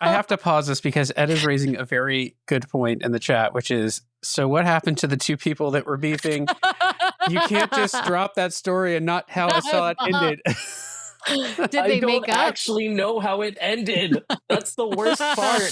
I have to pause this because Ed is raising a very good point in the chat, which is, so what happened to the two people that were beefing? You can't just drop that story and not how it ended. Did I they don't make up? actually know how it ended. That's the worst part.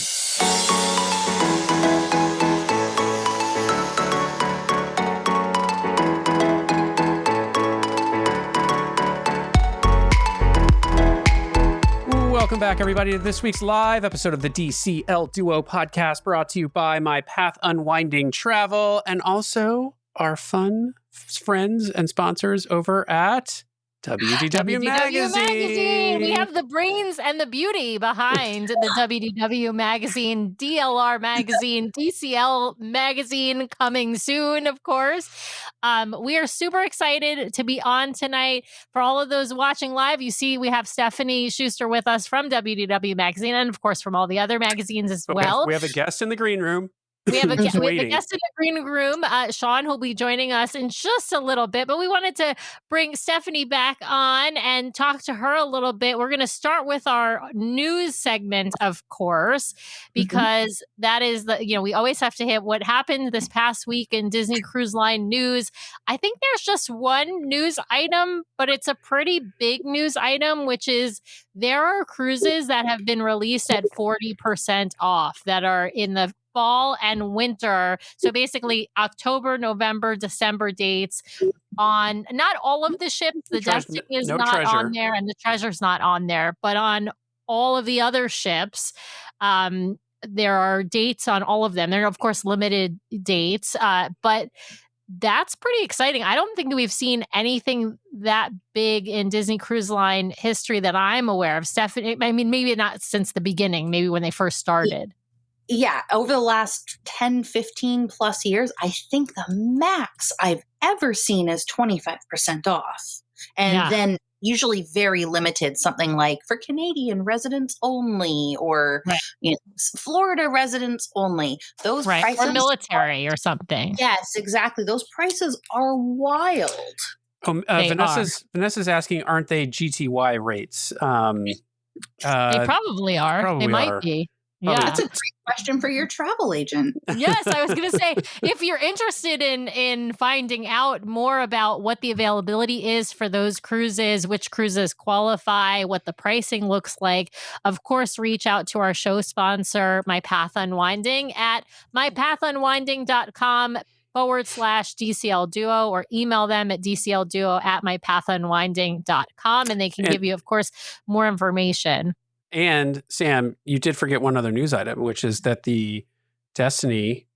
Welcome back, everybody, to this week's live episode of the DCL Duo podcast, brought to you by My Path Unwinding Travel and also our fun friends and sponsors over at WDW Magazine. We have the brains and the beauty behind the WDW Magazine, DLR Magazine, DCL Magazine coming soon, of course. We are super excited to be on tonight. For all of those watching live, you see we have Stephanie Schuster with us from WDW Magazine and, of course, from all the other magazines as well. We have a guest in the green room. We have a guest in the green room, Sean, who'll be joining us in just a little bit, but we wanted to bring Stephanie back on and talk to her a little bit. We're going to start with our news segment, of course, because that is we always have to hit what happened this past week in Disney Cruise Line news. I think there's just one news item, but it's a pretty big news item, which is there are cruises that have been released at 40% off that are in the fall and winter. So basically October, November, December dates on not all of the ships. The Destiny is not on there and the Treasure's not on there, but on all of the other ships, there are dates on all of them. There are, of course, limited dates, but that's pretty exciting. I don't think we've seen anything that big in Disney Cruise Line history that I'm aware of. Stephanie, I mean, maybe not since the beginning, maybe when they first started. Yeah, over the last 10, 15 plus years, I think the max I've ever seen is 25% off. And then usually very limited, something like for Canadian residents only or Florida residents only. Those prices or military or something. Yes, exactly. Those prices are wild. Vanessa's asking, aren't they GTY rates? They probably are. They might be. Yeah, that's a great question for your travel agent. Yes, I was going to say, if you're interested in finding out more about what the availability is for those cruises, which cruises qualify, what the pricing looks like, of course, reach out to our show sponsor, My Path Unwinding, at mypathunwinding.com/DCL Duo, or email them at dclduo@mypathunwinding.com, and they can give you, of course, more information. And Sam, you did forget one other news item, which is that the Destiny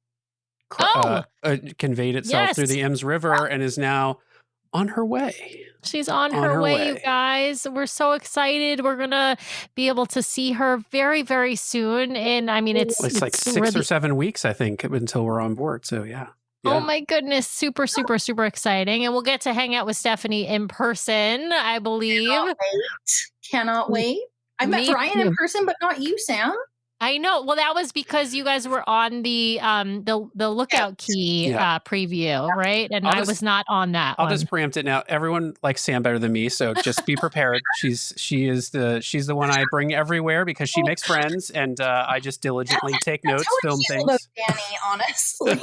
conveyed itself through the Ems River and is now on her way. She's on her way, you guys. We're so excited. We're going to be able to see her very, very soon. And I mean, it's like 6 or 7 weeks, I think, until we're on board. So, yeah. Oh my goodness. Super, super, super exciting. And we'll get to hang out with Stephanie in person, I believe. Cannot wait. I met Brian in person, but not you, Sam. I know. Well, that was because you guys were on the Lookout Key preview, right? And I was not on that. I'll just preempt it now. Everyone likes Sam better than me, so just be prepared. She's the one I bring everywhere because she makes friends, and I just diligently take notes, film things. Danny, honestly.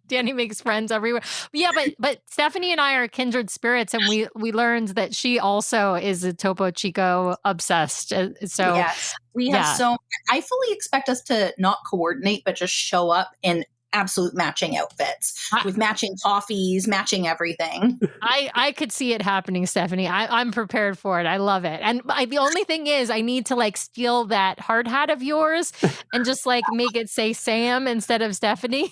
Danny makes friends everywhere. Yeah, but Stephanie and I are kindred spirits, and we learned that she also is a Topo Chico obsessed. So yes, we have I fully expect us to not coordinate, but just show up in absolute matching outfits with matching coffees, matching everything. I could see it happening, Stephanie. I'm prepared for it. I love it. And the only thing is I need to steal that hard hat of yours and just make it say Sam instead of Stephanie.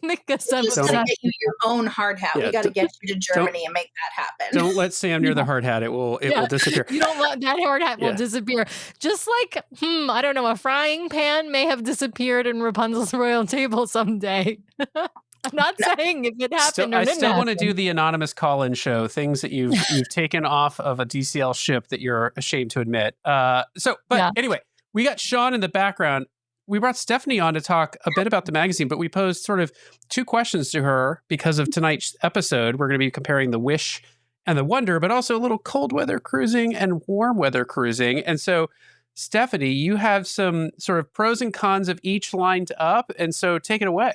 Because I'm just going to get you your own hard hat. We got to get you to Germany and make that happen. Don't let Sam near the hard hat. It will disappear. You don't let that hard hat will disappear. Just I don't know, a frying pan may have disappeared in Rapunzel's royal table someday. I'm not saying if it happened I still want to do the anonymous call-in show, things that you've taken off of a DCL ship that you're ashamed to admit. Anyway, we got Sean in the background. We brought Stephanie on to talk a bit about the magazine, but we posed sort of 2 questions to her because of tonight's episode. We're going to be comparing the Wish and the Wonder, but also a little cold weather cruising and warm weather cruising. And so Stephanie, you have some sort of pros and cons of each lined up, and so take it away.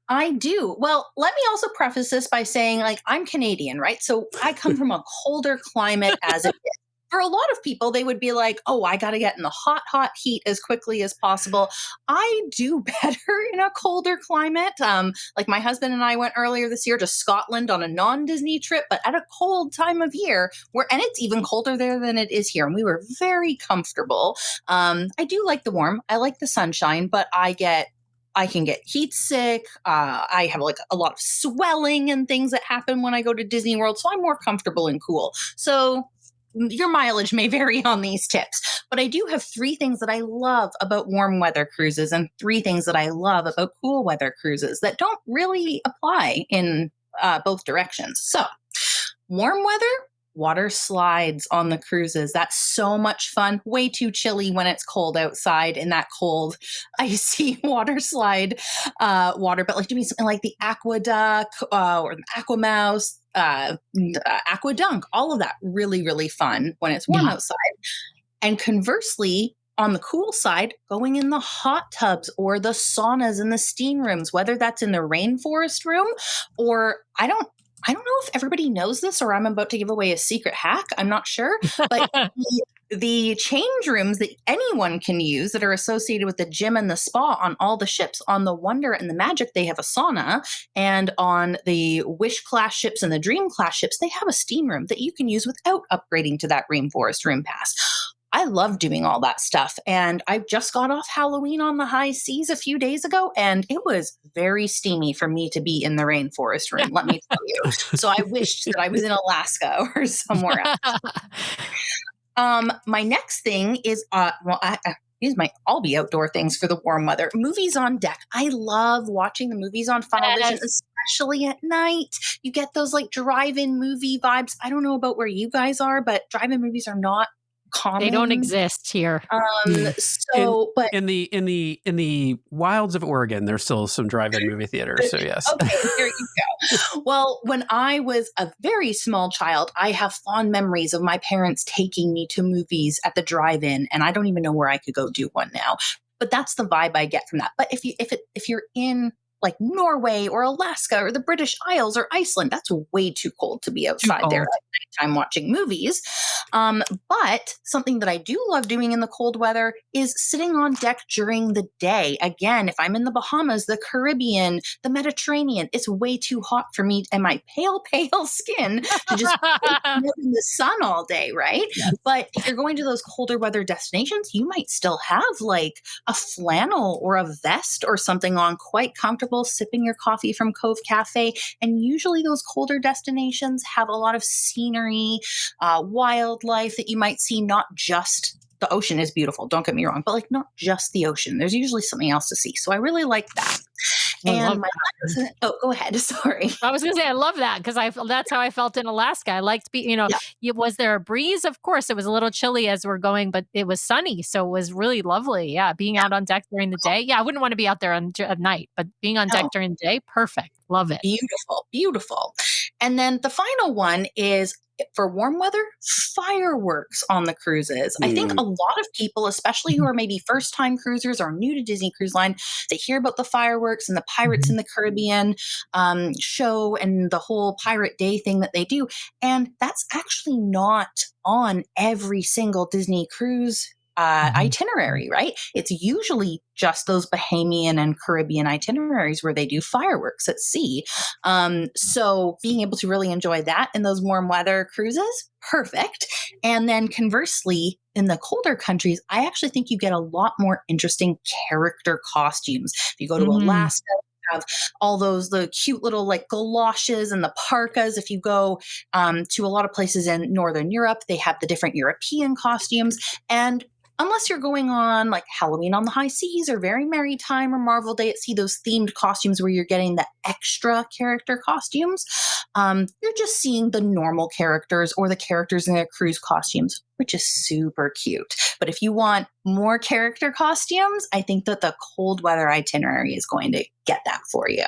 I do. Well, let me also preface this by saying, like, I'm Canadian, right? So I come from a colder climate as it is. For a lot of people, they would be like, oh, I got to get in the hot, hot heat as quickly as possible. I do better in a colder climate. Like my husband and I went earlier this year to Scotland on a non-Disney trip, but at a cold time of year, and it's even colder there than it is here. And we were very comfortable. I do like the warm. I like the sunshine, but I can get heat sick. I have like a lot of swelling and things that happen when I go to Disney World. So I'm more comfortable and cool. So your mileage may vary on these tips, but I do have 3 things that I love about warm weather cruises and 3 things that I love about cool weather cruises that don't really apply in both directions. So warm weather, water slides on the cruises. That's so much fun. Way too chilly when it's cold outside in that cold, icy water slide water. But like doing something like the Aqueduct or the Aquamouse, Aquadunk, all of that really, really fun when it's warm outside. And conversely, on the cool side, going in the hot tubs or the saunas and the steam rooms, whether that's in the rainforest room or I don't know if everybody knows this or I'm about to give away a secret hack. I'm not sure. But the change rooms that anyone can use that are associated with the gym and the spa on all the ships, on the Wonder and the Magic, they have a sauna. And on the Wish class ships and the Dream class ships, they have a steam room that you can use without upgrading to that Rainforest Room Pass. I love doing all that stuff. And I just got off Halloween on the high seas a few days ago, and it was very steamy for me to be in the rainforest room, let me tell you. So I wished that I was in Alaska or somewhere else. My next thing is, these might all be outdoor things for the warm weather. Movies on deck. I love watching the movies on Funnelvision, especially at night. You get those like drive-in movie vibes. I don't know about where you guys are, but drive-in movies are not common. They don't exist here. So, but in the wilds of Oregon, there's still some drive-in movie theaters. So yes. Okay, there you go. Well, when I was a very small child, I have fond memories of my parents taking me to movies at the drive-in, and I don't even know where I could go do one now. But that's the vibe I get from that. But if you're in like Norway or Alaska or the British Isles or Iceland, that's way too cold to be outside there at nighttime watching movies. But something that I do love doing in the cold weather is sitting on deck during the day. Again, if I'm in the Bahamas, the Caribbean, the Mediterranean, it's way too hot for me and my pale skin to just live in the sun all day, right? Yes. But if you're going to those colder weather destinations, you might still have like a flannel or a vest or something on, quite comfortable, sipping your coffee from Cove Cafe. And usually those colder destinations have a lot of scenery, wildlife that you might see. Not just the ocean is beautiful, don't get me wrong, but like not just the ocean. There's usually something else to see. So I really like that. And go ahead. Sorry. I was going to say, I love that because that's how I felt in Alaska. I liked was there a breeze? Of course, it was a little chilly as we're going, but it was sunny. So it was really lovely. Yeah. Being out on deck during the day. Yeah. I wouldn't want to be out there at night, but being on deck during the day, perfect. Love it. Beautiful. Beautiful. And then the final one is, for warm weather, fireworks on the cruises. I think a lot of people, especially who are maybe first-time cruisers or new to Disney Cruise Line, they hear about the fireworks and the Pirates in the Caribbean show and the whole Pirate Day thing that they do. And that's actually not on every single Disney cruise itinerary, right? It's usually just those Bahamian and Caribbean itineraries where they do fireworks at sea. So being able to really enjoy that in those warm weather cruises, perfect. And then conversely, in the colder countries, I actually think you get a lot more interesting character costumes. If you go to Alaska, have all the cute little like galoshes and the parkas. If you go to a lot of places in Northern Europe, they have the different European costumes. And unless you're going on like Halloween on the High Seas or Very Merry Time or Marvel Day at Sea, those themed costumes where you're getting the extra character costumes, you're just seeing the normal characters or the characters in their cruise costumes, which is super cute. But if you want more character costumes, I think that the cold weather itinerary is going to get that for you.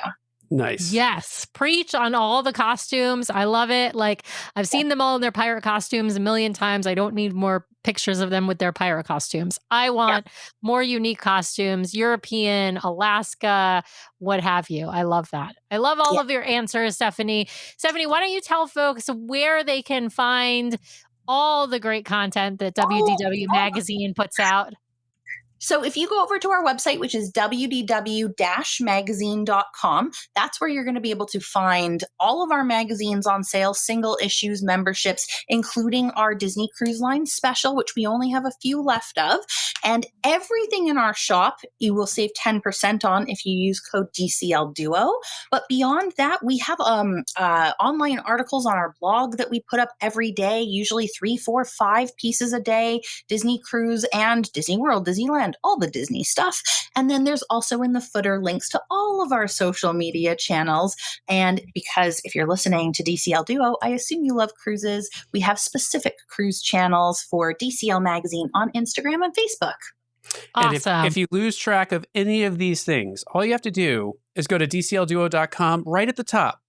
Nice. Yes. Preach on all the costumes. I love it. Like, I've seen them all in their pirate costumes a million times. I don't need more pictures of them with their pirate costumes. I want more unique costumes, European, Alaska, what have you. I love that. I love all of your answers, Stephanie. Stephanie, why don't you tell folks where they can find all the great content that WDW Magazine puts out? So if you go over to our website, which is wdw-magazine.com, that's where you're going to be able to find all of our magazines on sale, single issues, memberships, including our Disney Cruise Line special, which we only have a few left of. And everything in our shop, you will save 10% on if you use code DCL Duo. But beyond that, we have online articles on our blog that we put up every day, usually 3, 4, 5 pieces a day, Disney Cruise and Disney World, Disneyland, all the Disney stuff. And then there's also in the footer links to all of our social media channels. And because if you're listening to DCL Duo, I assume you love cruises. We have specific cruise channels for DCL Magazine on Instagram and Facebook. Awesome. And if you lose track of any of these things, all you have to do is go to DCLDuo.com right at the top.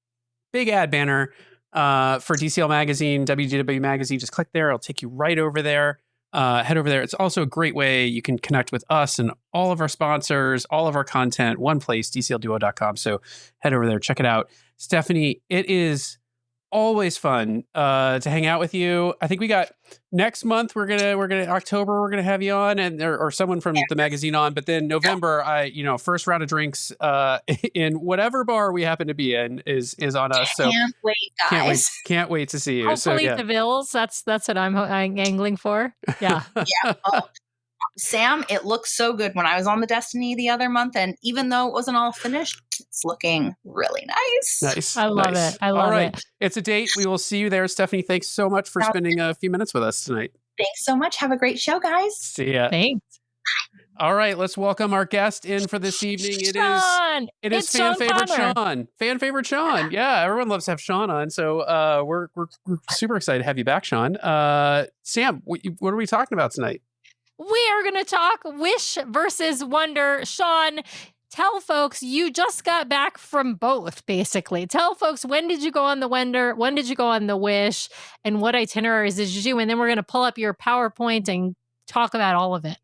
Big ad banner for DCL Magazine, WDW Magazine. Just click there. It'll take you right over there. Head over there. It's also a great way you can connect with us and all of our sponsors, all of our content, one place, DCLDuo.com. So head over there, check it out. Stephanie, it is always fun to hang out with you. I think we got next month we're gonna October we're gonna have you on and or someone from the magazine on, but then November first round of drinks in whatever bar we happen to be in is on us. So can't wait, guys. Can't wait to see you. Hopefully DeVille's. That's what I'm angling for. Yeah. Oh, Sam, it looks so good. When I was on the Destiny the other month, and even though it wasn't all finished, it's looking really nice. Nice. I love it. I love it. It's a date. We will see you there. Stephanie, thanks so much for spending a few minutes with us tonight. Thanks so much. Have a great show, guys. See ya. Thanks. All right, let's welcome our guest in for this evening. Sean. It is fan favorite Sean. Fan favorite Sean. Yeah, everyone loves to have Sean on. So we're super excited to have you back, Sean. Sam, what are we talking about tonight? We are going to talk Wish versus Wonder. Sean, tell folks you just got back from both, basically. Tell folks, when did you go on the Wonder? When did you go on the Wish? And what itineraries did you do? And then we're going to pull up your PowerPoint and talk about all of it.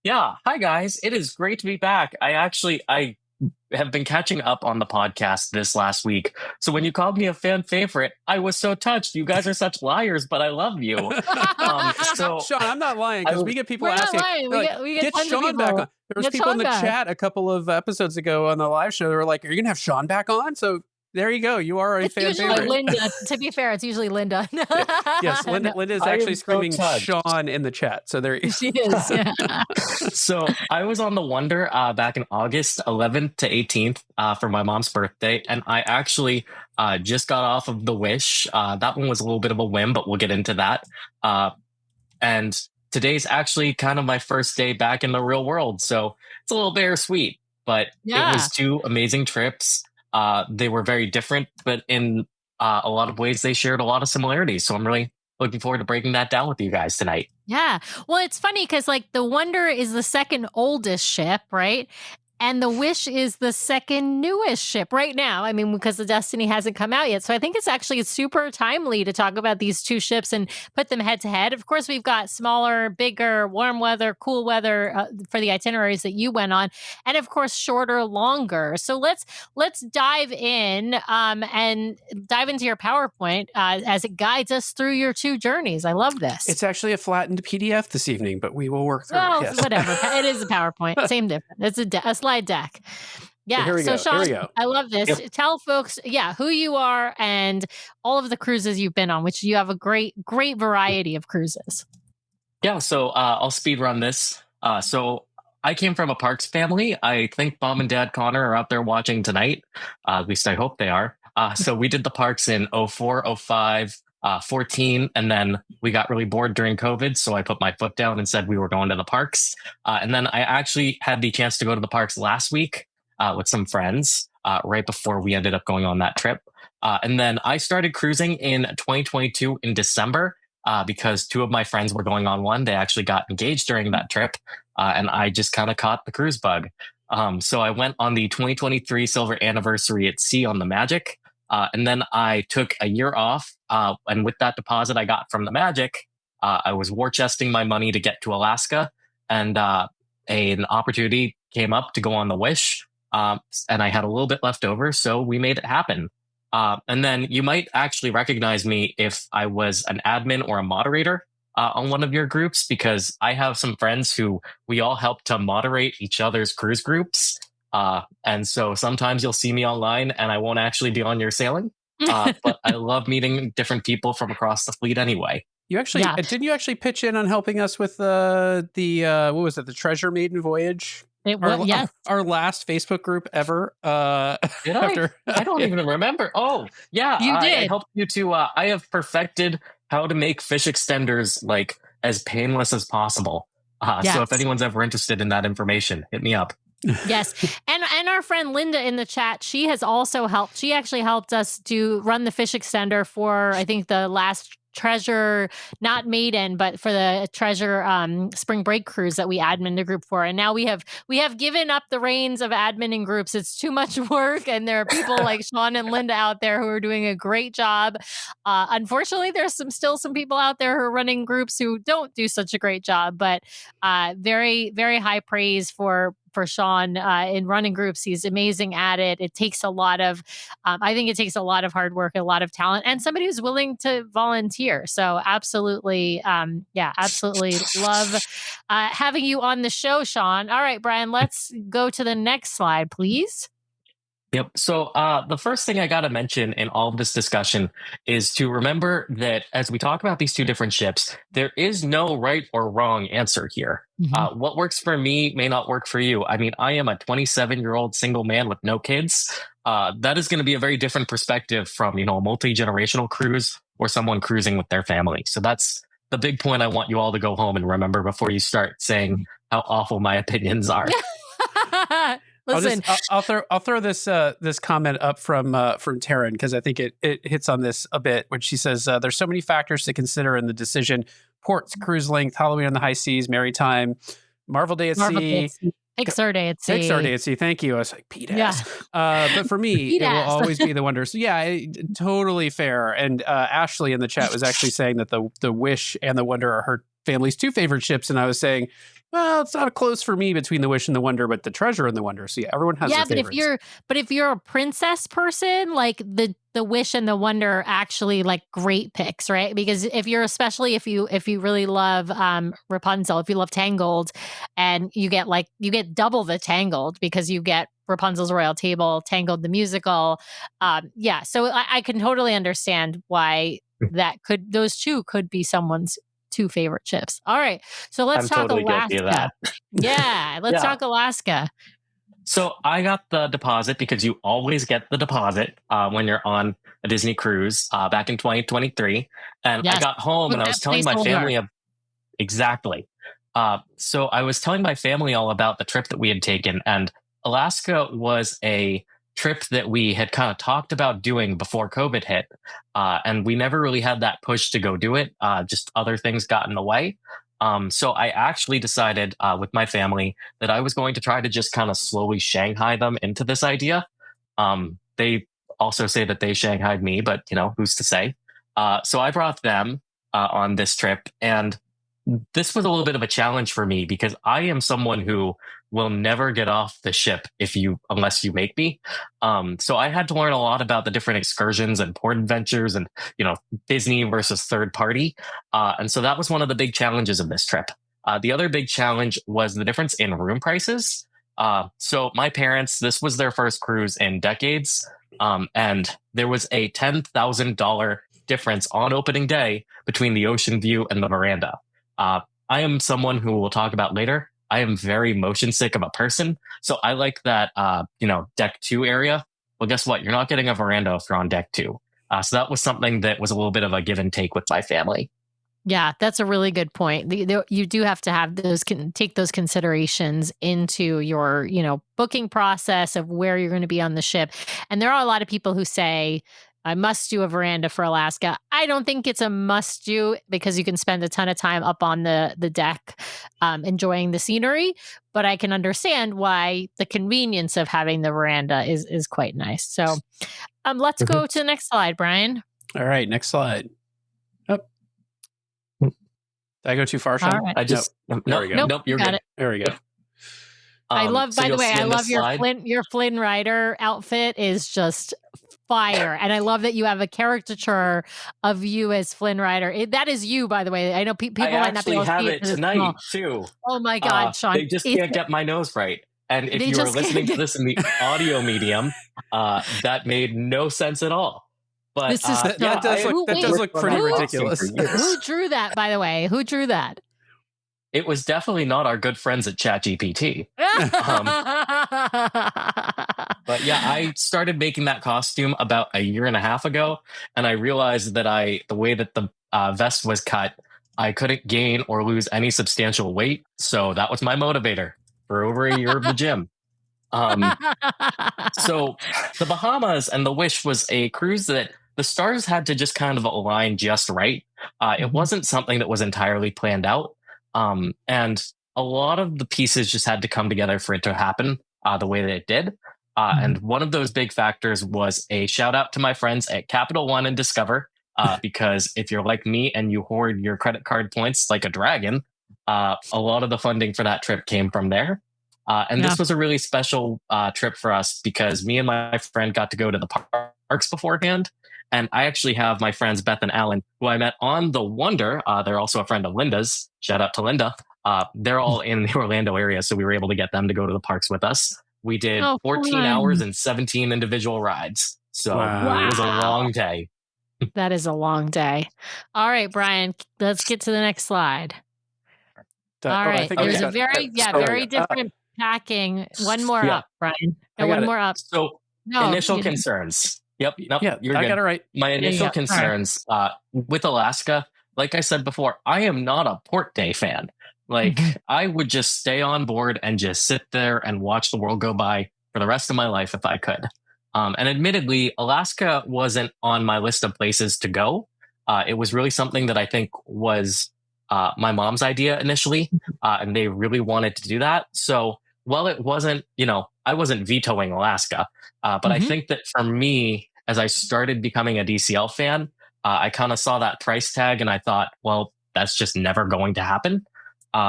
Yeah. Hi, guys. It is great to be back. I have been catching up on the podcast this last week. So when you called me a fan favorite, I was so touched. You guys are such liars, but I love you. So Sean, I'm not lying because we get people asking, we get Sean back on. There was people in the chat a couple of episodes ago on the live show. They were like, "Are you gonna have Sean back on?" So there you go. You are a fan favorite. Linda. To be fair, it's usually Linda. Yes, Linda is actually screaming Sean in the chat. So there she is. Yeah. So I was on the Wonder back in August 11th to 18th for my mom's birthday. And I actually just got off of the Wish. That one was a little bit of a whim, but we'll get into that. And today's actually kind of my first day back in the real world. So it's a little bittersweet, but it was 2 amazing trips. They were very different, but in a lot of ways, they shared a lot of similarities. So I'm really looking forward to breaking that down with you guys tonight. Yeah. Well, it's funny because the Wonder is the second oldest ship, right? And the Wish is the second newest ship right now. I mean, because the Destiny hasn't come out yet. So I think it's actually super timely to talk about these 2 ships and put them head to head. Of course, we've got smaller, bigger, warm weather, cool weather for the itineraries that you went on. And of course, shorter, longer. So let's dive in and dive into your PowerPoint as it guides us through your 2 journeys. I love this. It's actually a flattened PDF this evening, but we will work through it. Yes. Whatever. It is a PowerPoint. Same difference. It's a slide deck. Yeah. So Sean, I love this. Yep. Tell folks, who you are and all of the cruises you've been on, which you have a great variety of cruises. Yeah. So I'll speed run this. So I came from a parks family. I think Mom and Dad Connor are out there watching tonight. At least I hope they are. So we did the parks in 04, 05, 14, and then we got really bored during COVID, so I put my foot down and said we were going to the parks. And then I actually had the chance to go to the parks last week with some friends right before we ended up going on that trip. And then I started cruising in 2022 in December because 2 of my friends were going on one. They actually got engaged during that trip, and I just kind of caught the cruise bug. So I went on the 2023 silver anniversary at sea on the Magic. And then I took a year off. And with that deposit I got from the Magic, I was war chesting my money to get to Alaska. And an opportunity came up to go on the Wish. And I had a little bit left over. So we made it happen. And then you might actually recognize me if I was an admin or a moderator on one of your groups, because I have some friends who we all help to moderate each other's cruise groups. And so sometimes you'll see me online and I won't actually be on your sailing. But I love meeting different people from across the fleet anyway. You actually didn't you actually pitch in on helping us with the what was it, the Treasure Maiden voyage? Yes. Our last Facebook group ever. Did I? I don't even remember. Oh, yeah. You did. I helped you to. I have perfected how to make fish extenders like as painless as possible. Yes. So if anyone's ever interested in that information, hit me up. Yes. And our friend Linda in the chat, she has also helped. She actually helped us to run the fish extender for, I think, the last Treasure, not Maiden, but for the Treasure spring break cruise that we admin the group for. And now we have given up the reins of adminning groups. It's too much work. And there are people like Sean and Linda out there who are doing a great job. Unfortunately, there's still some people out there who are running groups who don't do such a great job, but very, very high praise for Sean in running groups. He's amazing at it. It takes a lot of, I think it takes a lot of hard work, a lot of talent, and somebody who's willing to volunteer. So absolutely, absolutely love having you on the show, Sean. All right, Brian, let's go to the next slide, please. Yep. So the first thing I got to mention in all of this discussion is to remember that as we talk about these two different ships, there is no right or wrong answer here. Mm-hmm. What works for me may not work for you. I mean, I am a 27-year-old single man with no kids. That is going to be a very different perspective from, a multi-generational cruise or someone cruising with their family. So that's the big point I want you all to go home and remember before you start saying how awful my opinions are. Listen, I'll throw this comment up from Taryn, because I think it hits on this a bit when she says there's so many factors to consider in the decision: ports, cruise length, Halloween on the high seas, maritime, Marvel Day at Sea. Pixar Day at Sea. Pixar Day at Sea. Thank you. I was like, Pete ass. But for me, it will always be the Wonder. So totally fair. And Ashley in the chat was actually saying that the Wish and the Wonder are her family's two favorite ships, and I was saying, well, it's not a close for me between the Wish and the Wonder, but the Treasure and the Wonder. So everyone has their favorites. But if you're a princess person, like the Wish and the Wonder are actually like great picks, right? Because especially if you really love Rapunzel, if you love Tangled, and you get double the Tangled because you get Rapunzel's Royal Table, Tangled the musical. So I can totally understand why those two could be someone's two favorite ships. All right. So let's talk totally Alaska. Guilty of that. Yeah. Let's talk Alaska. So I got the deposit because you always get the deposit when you're on a Disney cruise back in 2023. And I got home and I was telling my family exactly. So I was telling my family all about the trip that we had taken, and Alaska was a trip that we had kind of talked about doing before COVID hit. And we never really had that push to go do it. Just other things got in the way. So I actually decided with my family that I was going to try to just kind of slowly Shanghai them into this idea. They also say that they Shanghaied me, but who's to say? So I brought them on this trip, and this was a little bit of a challenge for me because I am someone who will never get off the ship unless you make me. So I had to learn a lot about the different excursions and port adventures and, Disney versus third party. And so that was one of the big challenges of this trip. The other big challenge was the difference in room prices. So my parents, this was their first cruise in decades. And there was a $10,000 difference on opening day between the ocean view and the veranda. I am someone who we'll talk about later. I am very motion sick of a person. So I like that, deck 2 area. Well, guess what? You're not getting a veranda if you're on deck 2. So that was something that was a little bit of a give and take with my family. Yeah, that's a really good point. You do have to have take those considerations into your, booking process of where you're going to be on the ship. And there are a lot of people who say, I must do a veranda for Alaska. I don't think it's a must do because you can spend a ton of time up on the deck enjoying the scenery, but I can understand why the convenience of having the veranda is quite nice. So let's go to the next slide, Brian. All right, next slide. Oh. Did I go too far, Sean? All right. I just there we go. Nope, you're got good. it. There we go. I love, by the way, I love your slide. your Flynn Rider outfit is just fire. And I love that you have a caricature of you as Flynn Rider. That is you, by the way. I know people might not be able to see it tonight too. Oh my God, Sean. They just can't get my nose right. And if you were listening to this in the audio medium, that made no sense at all. But this is, that does look pretty ridiculous. Who drew that, by the way? Who drew that? It was definitely not our good friends at ChatGPT. But yeah, I started making that costume about a year and a half ago, and I realized that the way that the vest was cut, I couldn't gain or lose any substantial weight. So that was my motivator for over a year of the gym. So the Bahamas and the Wish was a cruise that the stars had to just kind of align just right. It wasn't something that was entirely planned out. And a lot of the pieces just had to come together for it to happen the way that it did. And one of those big factors was a shout out to my friends at Capital One and Discover, because if you're like me and you hoard your credit card points like a dragon, a lot of the funding for that trip came from there. And this was a really special trip for us because me and my friend got to go to the parks beforehand. And I actually have my friends, Beth and Alan, who I met on the Wonder. They're also a friend of Linda's. Shout out to Linda. They're all in the Orlando area, so we were able to get them to go to the parks with us. We did 14 hours and 17 individual rides. So it was a long day. That is a long day. All right, Brian, let's get to the next slide. All right. There's a very different packing. One more up, Brian. One more up. So initial concerns. Yep. Nope, yeah, you're I good. got it right. My initial concerns with Alaska, like I said before, I am not a port day fan. Like I would just stay on board and just sit there and watch the world go by for the rest of my life if I could. And admittedly, Alaska wasn't on my list of places to go. It was really something that I think was my mom's idea initially, and they really wanted to do that. So while it wasn't, I wasn't vetoing Alaska, but I think that for me, as I started becoming a DCL fan, I kind of saw that price tag and I thought, well, that's just never going to happen.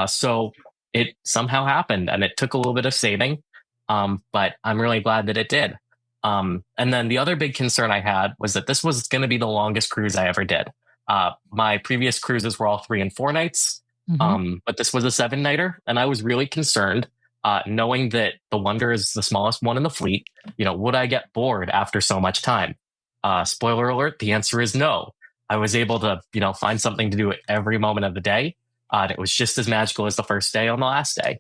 So it somehow happened and it took a little bit of saving, but I'm really glad that it did. And then the other big concern I had was that this was going to be the longest cruise I ever did. My previous cruises were all 3 and 4 nights, but this was a 7-nighter, and I was really concerned, knowing that the Wonder is the smallest one in the fleet. Would I get bored after so much time? Spoiler alert: the answer is no. I was able to, find something to do at every moment of the day. And it was just as magical as the first day on the last day.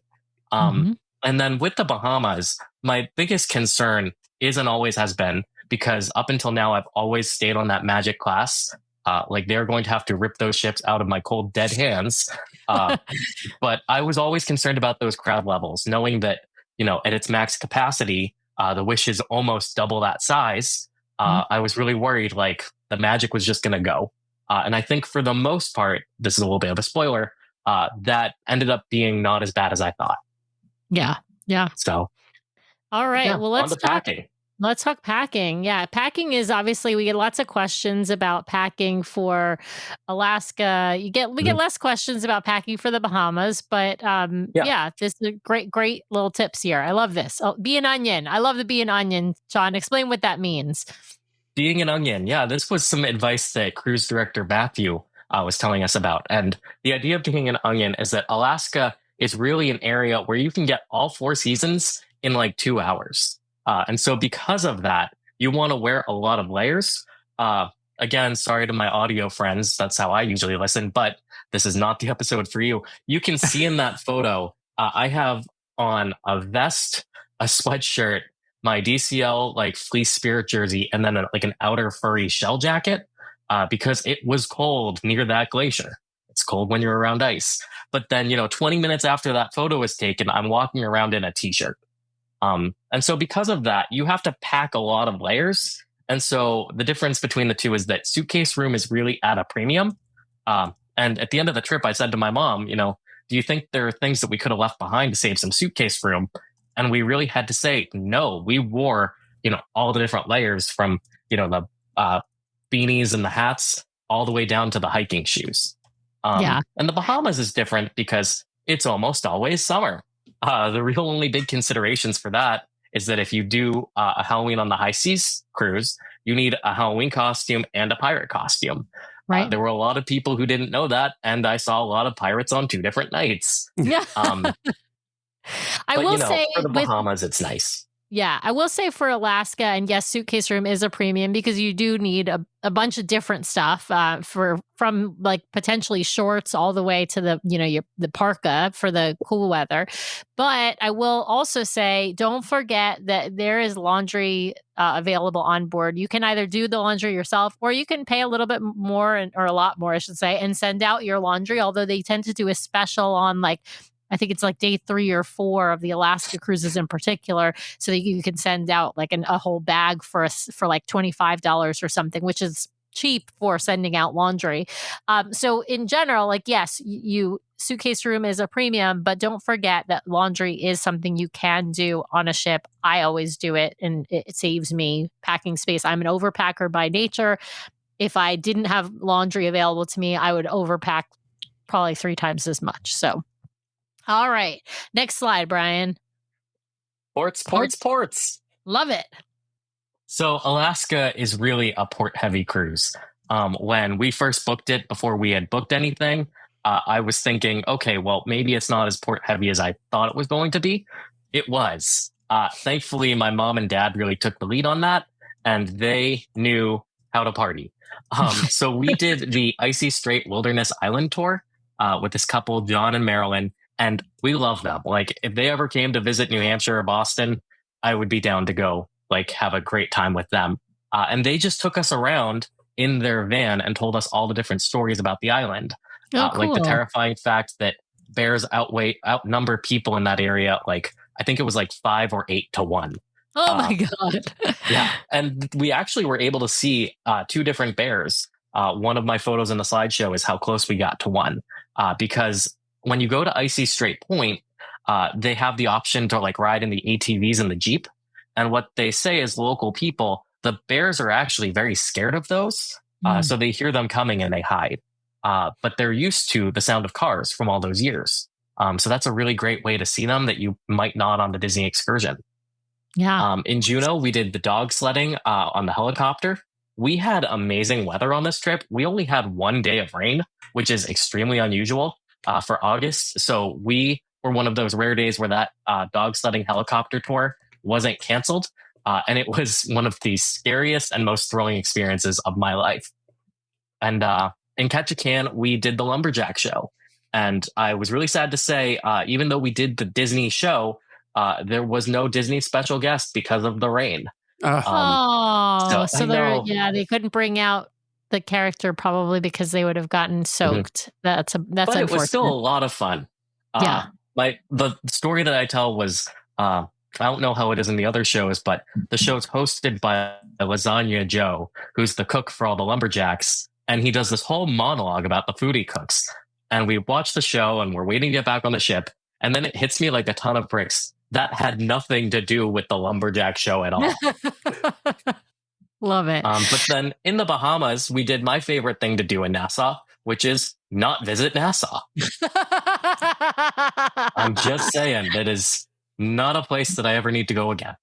And then with the Bahamas, my biggest concern is and always has been, because up until now, I've always stayed on that Magic class. Like they're going to have to rip those ships out of my cold, dead hands. But I was always concerned about those crowd levels, knowing that, at its max capacity, the Wish is almost double that size. I was really worried, like the Magic was just going to go. And I think for the most part, this is a little bit of a spoiler, that ended up being not as bad as I thought. Yeah. So. All right. Well, let's talk packing. Let's talk packing. Yeah, packing is obviously, we get lots of questions about packing for Alaska. We get less questions about packing for the Bahamas, but this is great little tips here. I love this. Oh, be an onion. I love the be an onion. Sean, explain what that means. Being an onion. Yeah, this was some advice that cruise director Matthew was telling us about. And the idea of being an onion is that Alaska is really an area where you can get all 4 seasons in like 2 hours. And so because of that, you want to wear a lot of layers. Again, sorry to my audio friends. That's how I usually listen, but this is not the episode for you. You can see in that photo, I have on a vest, a sweatshirt, my DCL like fleece spirit jersey, and then like an outer furry shell jacket, because it was cold near that glacier. It's cold when you're around ice. But then, 20 minutes after that photo was taken, I'm walking around in a t-shirt. And so because of that, you have to pack a lot of layers. And so the difference between the two is that suitcase room is really at a premium. And at the end of the trip, I said to my mom, do you think there are things that we could have left behind to save some suitcase room? And we really had to say, no, we wore, all the different layers from, the beanies and the hats all the way down to the hiking shoes. And the Bahamas is different because it's almost always summer. The real only big considerations for that is that if you do a Halloween on the high seas cruise, you need a Halloween costume and a pirate costume. Right. There were a lot of people who didn't know that, and I saw a lot of pirates on 2 different nights. Yeah. I will say for the Bahamas, it's nice. Yeah, I will say for Alaska, and yes, suitcase room is a premium because you do need a bunch of different stuff from like potentially shorts all the way to the parka for the cool weather. But I will also say, don't forget that there is laundry available on board. You can either do the laundry yourself, or you can pay a little bit more, or a lot more, I should say, and send out your laundry. Although they tend to do a special on I think it's like day 3 or 4 of the Alaska cruises in particular, so that you can send out like a whole bag for like $25 or something, which is cheap for sending out laundry. So in general, yes, suitcase room is a premium, but don't forget that laundry is something you can do on a ship. I always do it, and it saves me packing space. I'm an overpacker by nature. If I didn't have laundry available to me, I would overpack probably 3 times as much. So. All right. Next slide, Brian. Ports. Love it. So Alaska is really a port-heavy cruise. When we first booked it, before we had booked anything, I was thinking, okay, well, maybe it's not as port-heavy as I thought it was going to be. It was. Thankfully, my mom and dad really took the lead on that, and they knew how to party. So we did the Icy Strait Wilderness Island Tour with this couple, John and Marilyn. And we love them. If they ever came to visit New Hampshire or Boston, I would be down to go, have a great time with them. And they just took us around in their van and told us all the different stories about the island. Cool. Like the terrifying fact that bears outnumber people in that area. I think it was 5 or 8 to 1. Oh my God. Yeah. And we actually were able to see 2 different bears. One of my photos in the slideshow is how close we got to one, because when you go to Icy Strait Point, they have the option to ride in the ATVs and the Jeep. And what they say is local people, the bears are actually very scared of those. So they hear them coming and they hide. But they're used to the sound of cars from all those years. So that's a really great way to see them that you might not on the Disney excursion. Yeah. In Juneau, we did the dog sledding on the helicopter. We had amazing weather on this trip. We only had 1 day of rain, which is extremely unusual for August. So we were one of those rare days where that dog sledding helicopter tour wasn't canceled. And it was one of the scariest and most thrilling experiences of my life. And in Ketchikan, we did the Lumberjack show. And I was really sad to say, even though we did the Disney show, there was no Disney special guest because of the rain. So they couldn't bring out the character probably because they would have gotten soaked. That's but unfortunate. It was still a lot of fun. The story that I tell was, I don't know how it is in the other shows, but the show's hosted by Lasagna Joe, who's the cook for all the lumberjacks. And he does this whole monologue about the food he cooks. And we watch the show and we're waiting to get back on the ship. And then it hits me like a ton of bricks. That had nothing to do with the lumberjack show at all. Love it. But then in the Bahamas, we did my favorite thing to do in Nassau, which is not visit Nassau. I'm just saying, that is not a place that I ever need to go again.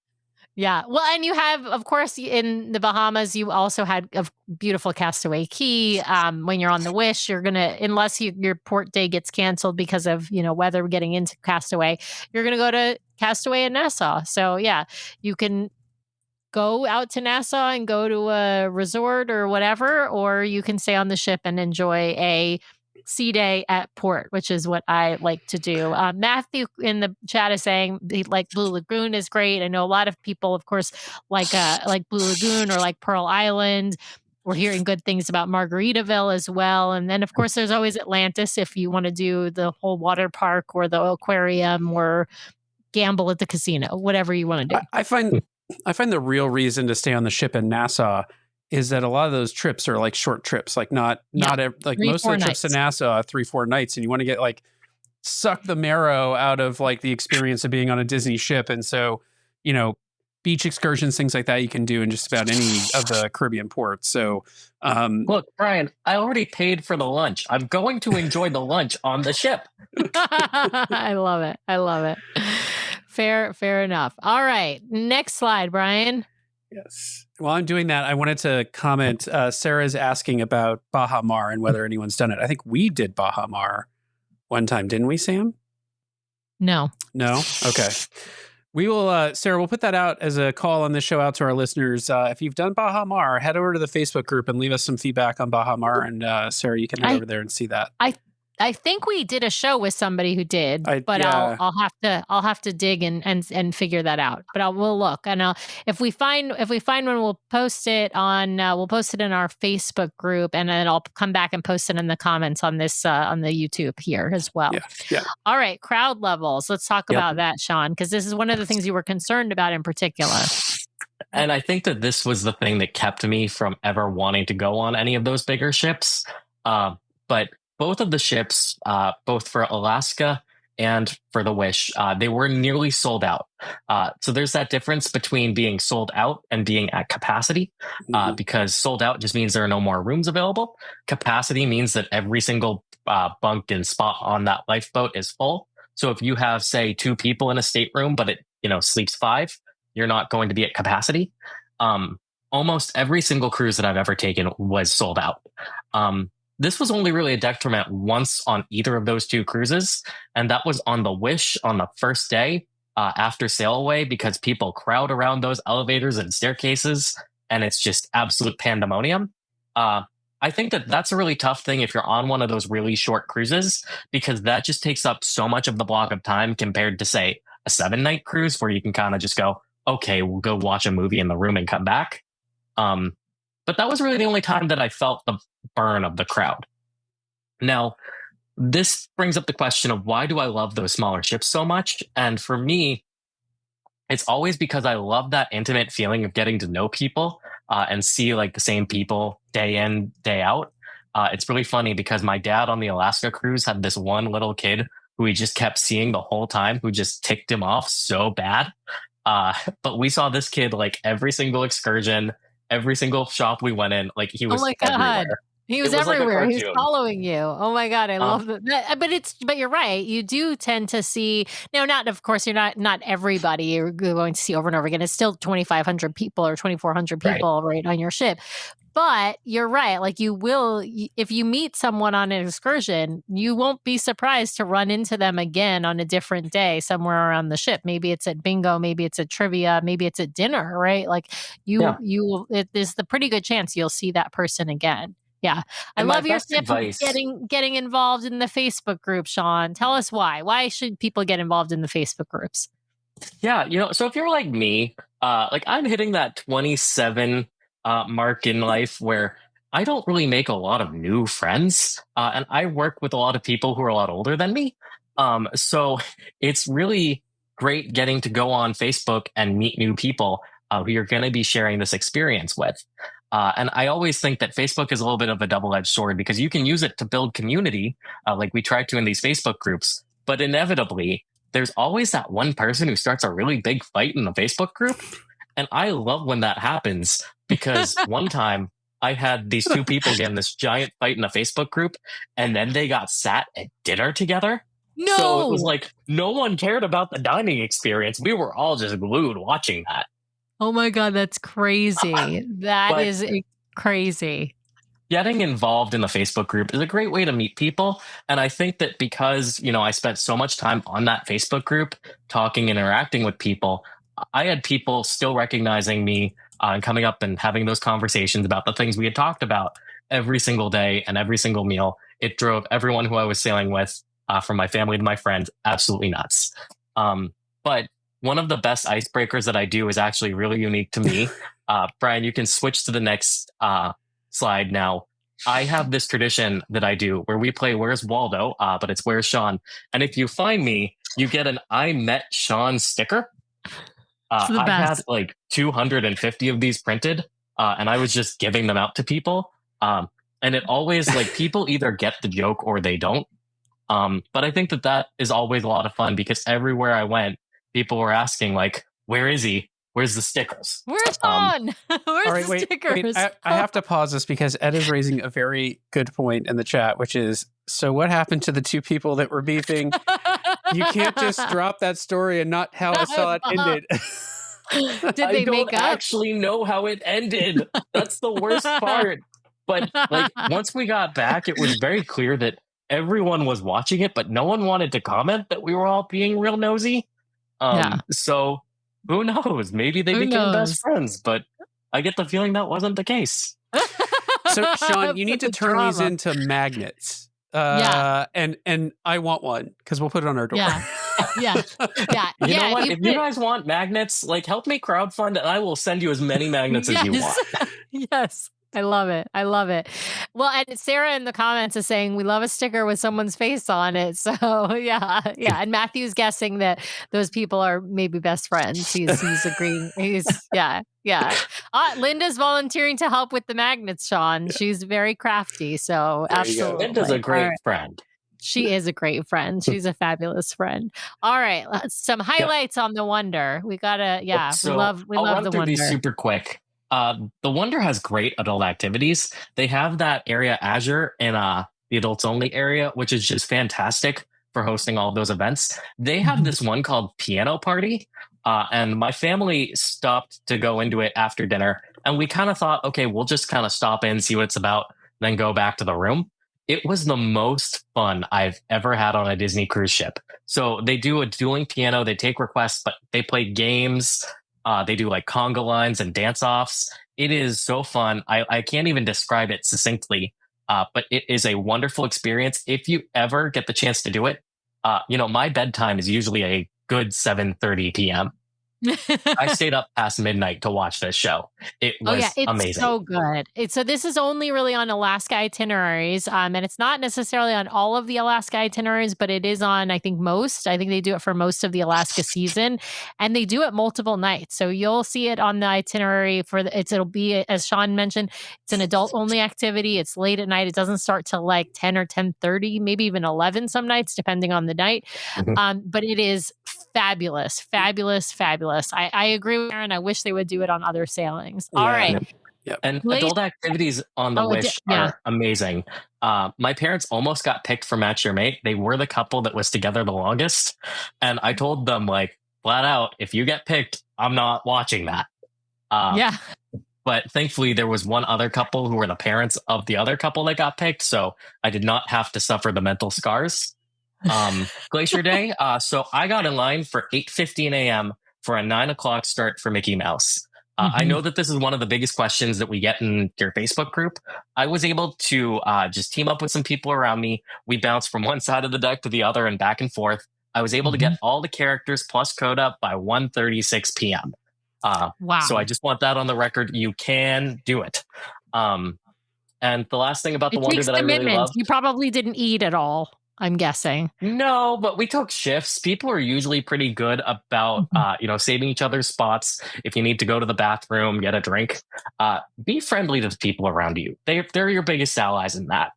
Yeah. Well, and you have, of course, in the Bahamas, you also had a beautiful Castaway Cay. When you're on the Wish, you're going to, unless your port day gets canceled because of, weather getting into Castaway, you're going to go to Castaway in Nassau. So yeah, you can go out to Nassau and go to a resort or whatever, or you can stay on the ship and enjoy a sea day at port, which is what I like to do. Matthew in the chat is saying Blue Lagoon is great. I know a lot of people, of course, like Blue Lagoon or like Pearl Island. We're hearing good things about Margaritaville as well. And then, of course, there's always Atlantis if you want to do the whole water park or the aquarium or gamble at the casino, whatever you want to do. I find I find the real reason to stay on the ship in Nassau is that a lot of those trips are like short trips, like not like most of the trips to Nassau are 3-4 nights, and you want to get like suck the marrow out of like the experience of being on a Disney ship. And so, you know, beach excursions, things like that, you can do in just about any of the Caribbean ports. So, look, Brian, I already paid for the lunch. I'm going to enjoy the lunch on the ship. I love it. I love it. Fair enough. All right. Next slide, Brian. Yes. While I'm doing that, I wanted to comment. Sarah's asking about Baha Mar and whether anyone's done it. I think we did Baha Mar one time, didn't we, Sam? No. Okay. We will, Sarah, we'll put that out as a call on this show out to our listeners. If you've done Baha Mar, head over to the Facebook group and leave us some feedback on Baha Mar. And Sarah, you can head over there and see that. I think we did a show with somebody who did, but yeah. I'll have to dig and figure that out. But we'll look, and if we find one, we'll post it in our Facebook group, and then I'll come back and post it in the comments on this on the YouTube here as well. Yeah. All right, crowd levels. Let's talk about that, Sean, because this is one of the things you were concerned about in particular. And I think that this was the thing that kept me from ever wanting to go on any of those bigger ships. But both of the ships, both for Alaska and for the Wish, they were nearly sold out. So there's that difference between being sold out and being at capacity, because sold out just means there are no more rooms available. Capacity means that every single bunk and spot on that lifeboat is full. So if you have, say, 2 people in a stateroom, but it sleeps 5, you're not going to be at capacity. Almost every single cruise that I've ever taken was sold out. This was only really a detriment once on either of those 2 cruises, and that was on the Wish on the first day after sail away, because people crowd around those elevators and staircases, and it's just absolute pandemonium. I think that that's a really tough thing if you're on one of those really short cruises, because that just takes up so much of the block of time compared to, say, a 7-night cruise where you can kind of just go, okay, we'll go watch a movie in the room and come back. But that was really the only time that I felt the burn of the crowd. Now, this brings up the question of why do I love those smaller ships so much? And for me, it's always because I love that intimate feeling of getting to know people and see like the same people day in, day out. It's really funny because my dad on the Alaska cruise had this one little kid who he just kept seeing the whole time, who just ticked him off so bad. But we saw this kid like every single excursion, every single shop we went in, like he was everywhere. He was everywhere. Like he was following you. Oh my God, I love that. But you're right. You do tend to see of course you're not everybody you're going to see over and over again. It's still 2,500 people or 2,400 people right on your ship. But you're right. Like you will, if you meet someone on an excursion, you won't be surprised to run into them again on a different day somewhere around the ship. Maybe it's at bingo, maybe it's at trivia, maybe it's at dinner, right? Like there's the pretty good chance you'll see that person again. Yeah. I love your tip of getting involved in the Facebook group, Sean. Tell us why. Why should people get involved in the Facebook groups? Yeah. So if you're like me, like I'm hitting that 27 mark in life where I don't really make a lot of new friends. And I work with a lot of people who are a lot older than me. So it's really great getting to go on Facebook and meet new people who you're going to be sharing this experience with. And I always think that Facebook is a little bit of a double-edged sword because you can use it to build community like we try to in these Facebook groups. But inevitably, there's always that one person who starts a really big fight in the Facebook group. And I love when that happens because one time I had these 2 people get in this giant fight in a Facebook group and then they got sat at dinner together. No. So it was like no one cared about the dining experience. We were all just glued watching that. Oh my God, that's crazy. That is crazy. Getting involved in the Facebook group is a great way to meet people. And I think that because, I spent so much time on that Facebook group talking, interacting with people, I had people still recognizing me and coming up and having those conversations about the things we had talked about every single day and every single meal. It drove everyone who I was sailing with, from my family to my friends, absolutely nuts. But one of the best icebreakers that I do is actually really unique to me. Brian, you can switch to the next slide now. I have this tradition that I do where we play Where's Waldo, but it's Where's Sean? And if you find me, you get an I Met Sean sticker. I had like 250 of these printed, and I was just giving them out to people. And it always, like, people either get the joke or they don't. But I think that is always a lot of fun because everywhere I went, people were asking, like, where is he? Where's the stickers? Where's Sean? Where's the stickers? Wait, I have to pause this because Ed is raising a very good point in the chat, which is, so what happened to the two people that were beefing? You can't just drop that story and not how I saw it ended. Did they make up? I don't actually know how it ended. That's the worst part. But like once we got back, it was very clear that everyone was watching it, but no one wanted to comment that we were all being real nosy. So who knows? Maybe they became best friends, but I get the feeling that wasn't the case. So, Sean, you need to turn these into magnets. And I want one because we'll put it on our door. Yeah. You know what? If you guys want magnets, like, help me crowdfund and I will send you as many magnets as you want. Yes. I love it. Well, and Sarah in the comments is saying we love a sticker with someone's face on it. So yeah. And Matthew's guessing that those people are maybe best friends. He's agreeing. Linda's volunteering to help with the magnets, Sean. She's very crafty. So absolutely. Linda's a great friend. She is a great friend. She's a fabulous friend. All right, some highlights on the Wonder. We gotta, So we love I'll run the through Wonder. these super quick. The Wonder has great adult activities. They have that area Azure in the adults only area, which is just fantastic for hosting all of those events. They have this one called Piano Party, and my family stopped to go into it after dinner, and we kind of thought, okay, we'll just kind of stop in, see what it's about, then go back to the room. It was the most fun I've ever had on a Disney cruise ship. So they do a dueling piano, they take requests, but they play games. They do like conga lines and dance offs. It is so fun. I can't even describe it succinctly, but it is a wonderful experience. If you ever get the chance to do it, my bedtime is usually a good 7:30 p.m. I stayed up past midnight to watch this show. It was amazing. So good. So this is only really on Alaska itineraries, and it's not necessarily on all of the Alaska itineraries, but it is on, I think, most. I think they do it for most of the Alaska season, and they do it multiple nights. So you'll see it on the itinerary it'll be, as Sean mentioned, it's an adult only activity. It's late at night. It doesn't start till like 10 or 10:30, maybe even 11 some nights, depending on the night. But it is fabulous. I agree with Aaron. I wish they would do it on other sailings. All right. Yep. And adult activities on the Wish are amazing. My parents almost got picked for Match Your Mate. They were the couple that was together the longest. And I told them, like, flat out, if you get picked, I'm not watching that. But thankfully, there was one other couple who were the parents of the other couple that got picked. So I did not have to suffer the mental scars. Glacier Day. So I got in line for 8:15 a.m. for a 9 o'clock start for Mickey Mouse. I know that this is one of the biggest questions that we get in your Facebook group. I was able to just team up with some people around me. We bounced from one side of the deck to the other and back and forth. I was able to get all the characters plus code up by 1:36 p.m. Wow. So I just want that on the record. You can do it. And the last thing about the Wonder that I really love. You probably didn't eat at all, I'm guessing. No, but we took shifts. People are usually pretty good about, saving each other's spots. If you need to go to the bathroom, get a drink, be friendly to the people around you. They're your biggest allies in that.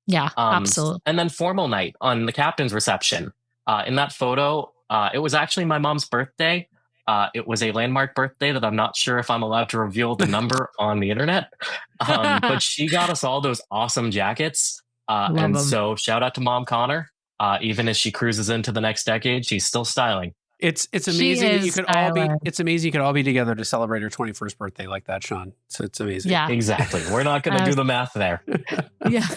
Yeah, absolutely. And then formal night on the captain's reception. In that photo, it was actually my mom's birthday. It was a landmark birthday that I'm not sure if I'm allowed to reveal the number on the internet. But she got us all those awesome jackets. So shout out to Mom Connor. Even as she cruises into the next decade, she's still styling. It's amazing that you could all be. It's amazing you could all be together to celebrate her 21st birthday like that, Sean. So it's amazing. Yeah, exactly. We're not going to do the math there. Yeah.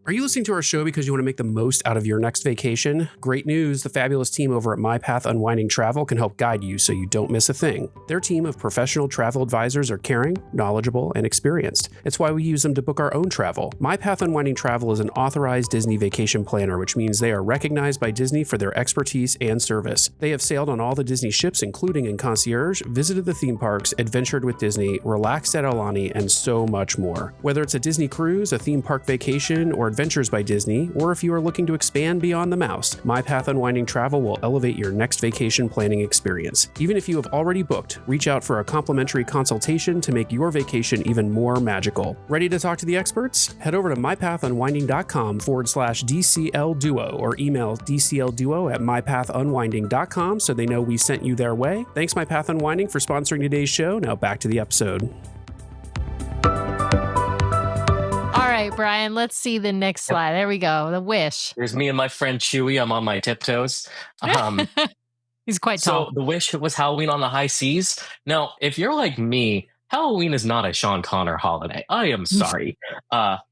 Are you listening to our show because you want to make the most out of your next vacation? Great news, the fabulous team over at My Path Unwinding Travel can help guide you so you don't miss a thing. Their team of professional travel advisors are caring, knowledgeable, and experienced. It's why we use them to book our own travel. My Path Unwinding Travel is an authorized Disney vacation planner, which means they are recognized by Disney for their expertise and service. They have sailed on all the Disney ships, including in concierge, visited the theme parks, adventured with Disney, relaxed at Aulani, and so much more. Whether it's a Disney cruise, a theme park vacation, or Adventures by Disney, or if you are looking to expand beyond the mouse, My Path Unwinding Travel will elevate your next vacation planning experience. Even if you have already booked, reach out for a complimentary consultation to make your vacation even more magical. Ready to talk to the experts? Head over to mypathunwinding.com/DCL Duo or email dclduo@mypathunwinding.com so they know we sent you their way. Thanks, My Path Unwinding, for sponsoring today's show. Now back to the episode. All right, Brian, let's see the next slide. There we go. The Wish. There's me and my friend Chewy. I'm on my tiptoes. He's quite tall. So the Wish was Halloween on the high seas. Now, if you're like me, Halloween is not a Sean Connery holiday. I am sorry.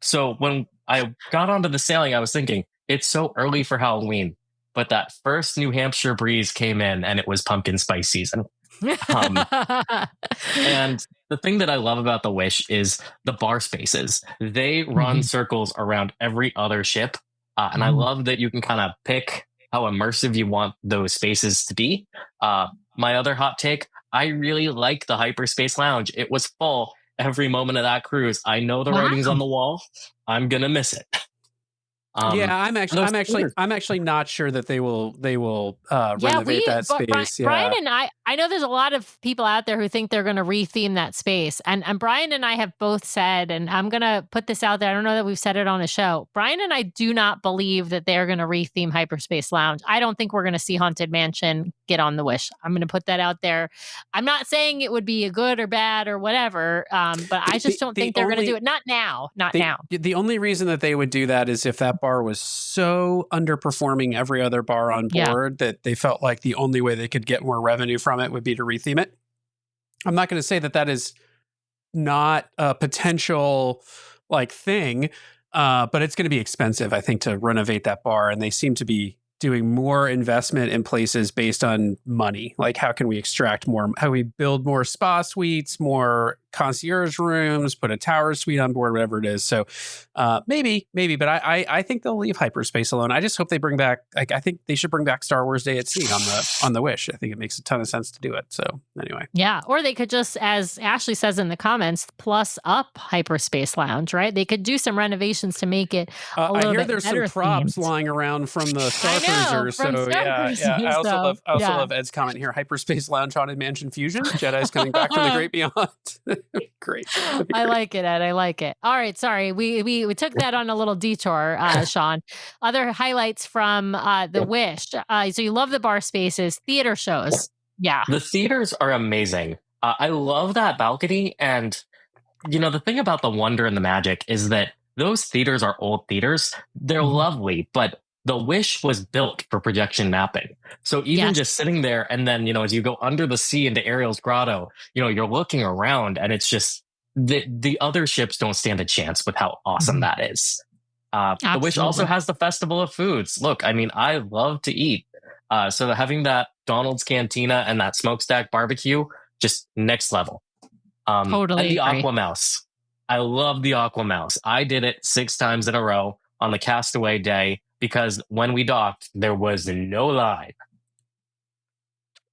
So when I got onto the sailing, I was thinking, it's so early for Halloween. But that first New Hampshire breeze came in and it was pumpkin spice season. And the thing that I love about the Wish is the bar spaces. They run circles around every other ship. And I love that you can kind of pick how immersive you want those spaces to be. My other hot take, I really like the Hyperspace Lounge. It was full every moment of that cruise. I know the writing's on the wall. I'm going to miss it. I'm actually not sure that they will renovate that space. Brian and I know there's a lot of people out there who think they're going to retheme that space, and Brian and I have both said, and I'm going to put this out there. I don't know that we've said it on a show. Brian and I do not believe that they're going to retheme Hyperspace Lounge. I don't think we're going to see Haunted Mansion get on the Wish. I'm going to put that out there. I'm not saying it would be a good or bad or whatever, but I just don't think they're going to do it. Not now. Now. The only reason that they would do that is if that bar was so underperforming every other bar on board that they felt like the only way they could get more revenue from it would be to retheme it. I'm not going to say that that is not a potential thing, but it's going to be expensive, I think, to renovate that bar. And they seem to be doing more investment in places based on money. Like, how can we extract more? How we build more spa suites, more concierge rooms, put a tower suite on board, whatever it is. So maybe, but I think they'll leave Hyperspace alone. I just hope they bring back, I think they should bring back Star Wars Day at Sea on the Wish. I think it makes a ton of sense to do it. So anyway. Yeah. Or they could just, as Ashley says in the comments, plus up Hyperspace Lounge, right? They could do some renovations to make it a little bit better. I hear there's some props lying around from the Star Cruiser. So yeah. I also love Ed's comment here. Hyperspace Lounge, Haunted Mansion Fusion. Jedi's coming back from the great beyond. Great. I like it, Ed. I like it. All right. Sorry. We took that on a little detour, Sean. Other highlights from the Wish. So you love the bar spaces, theater shows. Yeah. The theaters are amazing. I love that balcony. And, the thing about the wonder and the magic is that those theaters are old theaters. They're lovely, but the Wish was built for projection mapping. So even just sitting there and then, as you go under the sea into Ariel's Grotto, you're looking around and it's just the other ships don't stand a chance with how awesome that is. The Wish also has the Festival of Foods. Look, I love to eat. So having that Donald's Cantina and that smokestack barbecue, just next level. Totally. And the Aqua Mouse. I love the Aqua Mouse. I did it 6 times in a row on the Castaway day, because when we docked, there was no line.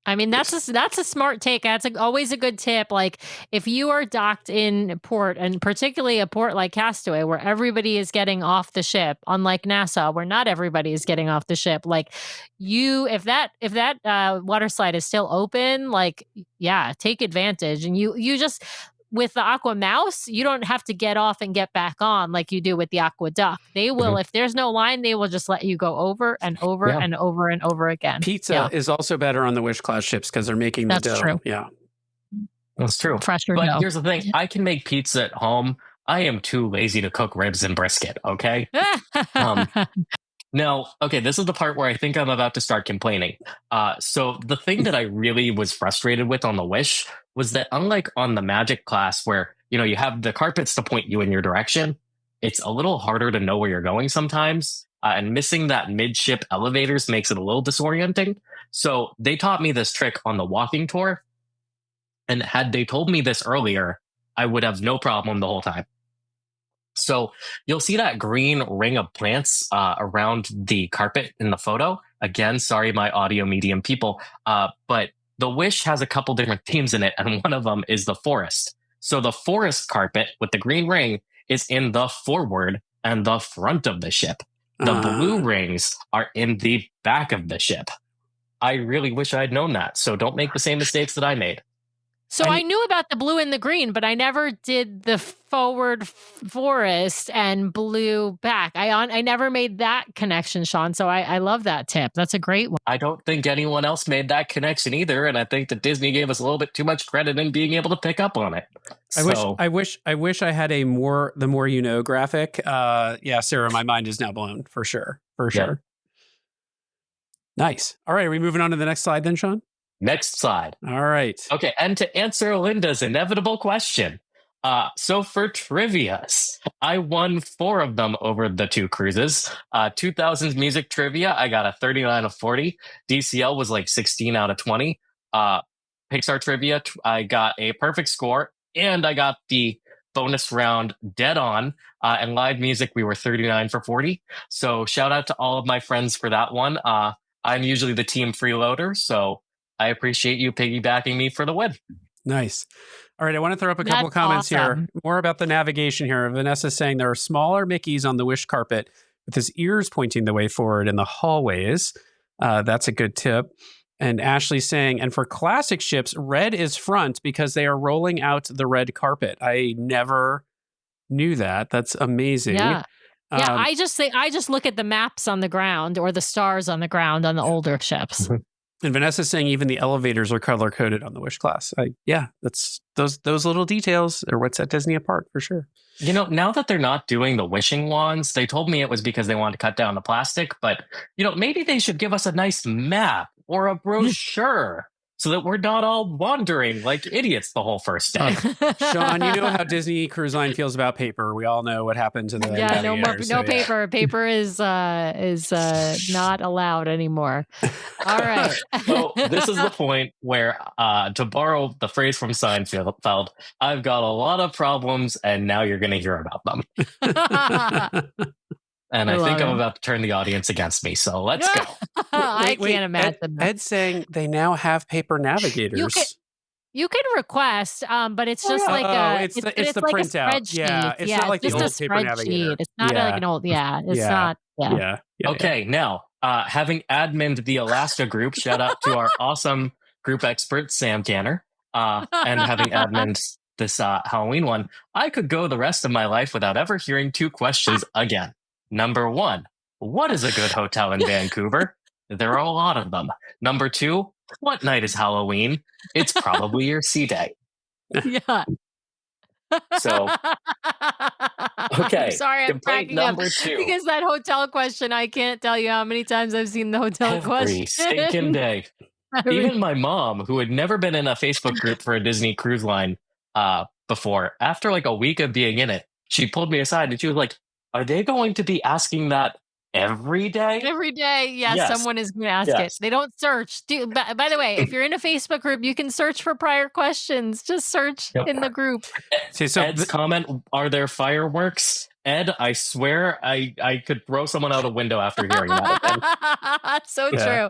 That's a smart take. That's always a good tip. Like, if you are docked in port, and particularly a port like Castaway, where everybody is getting off the ship, unlike Nassau, where not everybody is getting off the ship, if that water slide is still open, take advantage. And you just, with the Aqua Mouse, you don't have to get off and get back on like you do with the Aqua Duck. They will, if there's no line, they will just let you go over and over and over and over again. Pizza is also better on the Wish class ships because they're making the dough. That's true. Yeah. That's true. Fresher but dough. Here's the thing. I can make pizza at home. I am too lazy to cook ribs and brisket, okay? Now, this is the part where I think I'm about to start complaining. So the thing that I really was frustrated with on the Wish was that, unlike on the Magic class where, you have the carpets to point you in your direction, it's a little harder to know where you're going sometimes. And missing that midship elevators makes it a little disorienting. So they taught me this trick on the walking tour. And had they told me this earlier, I would have no problem the whole time. So you'll see that green ring of plants around the carpet in the photo. Again, sorry, my audio medium people, but the Wish has a couple different themes in it, and one of them is the forest. So the forest carpet with the green ring is in the forward and the front of the ship. The blue rings are in the back of the ship. I really wish I'd known that, so don't make the same mistakes that I made. So I knew about the blue and the green, but I never did the forward forest and blue back. I never made that connection, Sean. So I love that tip. That's a great one. I don't think anyone else made that connection either, and I think that Disney gave us a little bit too much credit in being able to pick up on it. I wish I had the more you know graphic. Yeah, Sarah, my mind is now blown for sure. Sure. Nice. All right, are we moving on to the next slide then, Sean? Next slide. All right. Okay, and to answer Linda's inevitable question, so for trivias, I won 4 of them over the 2 cruises. 2000s music trivia, I got a 39 out of 40. DCL was like 16 out of 20. Pixar trivia, I got a perfect score, and I got the bonus round dead on. And live music, we were 39 for 40. So shout out to all of my friends for that one. I'm usually the team freeloader, so I appreciate you piggybacking me for the win. Nice. All right, I want to throw up a couple of comments here. More about the navigation here. Vanessa's saying there are smaller Mickeys on the wish carpet with his ears pointing the way forward in the hallways. That's a good tip. And Ashley's saying, and for classic ships, red is front because they are rolling out the red carpet. I never knew that. That's amazing. Yeah. Yeah, I just look at the maps on the ground or the stars on the ground on the older ships. And Vanessa's saying even the elevators are color coded on the Wish class. That's those little details are what set Disney apart for sure. You know, now that they're not doing the wishing wands, they told me it was because they wanted to cut down the plastic. But maybe they should give us a nice map or a brochure so that we're not all wandering like idiots the whole first day. Sean, you know how Disney Cruise Line feels about paper. We all know what happened to the no paper. Paper is not allowed anymore. All right. So this is the point where, to borrow the phrase from Seinfeld, I've got a lot of problems, and now you're going to hear about them. And I think I'm about to turn the audience against me, so let's go. I can't imagine that. Ed's saying they now have paper navigators. You can request, but it's just it's the like printout. A spreadsheet. Yeah, it's not like the old paper navigator. It's not like an old. Yeah, it's not. Yeah. Okay, now having adminned the Alaska group, shout out to our awesome group expert Sam Tanner, and having adminned this Halloween one, I could go the rest of my life without ever hearing 2 questions again. Number 1, what is a good hotel in Vancouver? There are a lot of them. Number 2, what night is Halloween? It's probably your sea day. Yeah. So, okay. I'm sorry, I'm cracking number up 2. because that hotel question, I can't tell you how many times I've seen the hotel question. Every stinking day. Even my mom, who had never been in a Facebook group for a Disney Cruise Line before, after like a week of being in it, she pulled me aside and she was like, are they going to be asking that every day? Every day, yes. Someone is going to ask it. They don't search. By the way, if you're in a Facebook group, you can search for prior questions. Just search in the group. Ed's comment, are there fireworks? Ed, I swear I could throw someone out a window after hearing that. So true.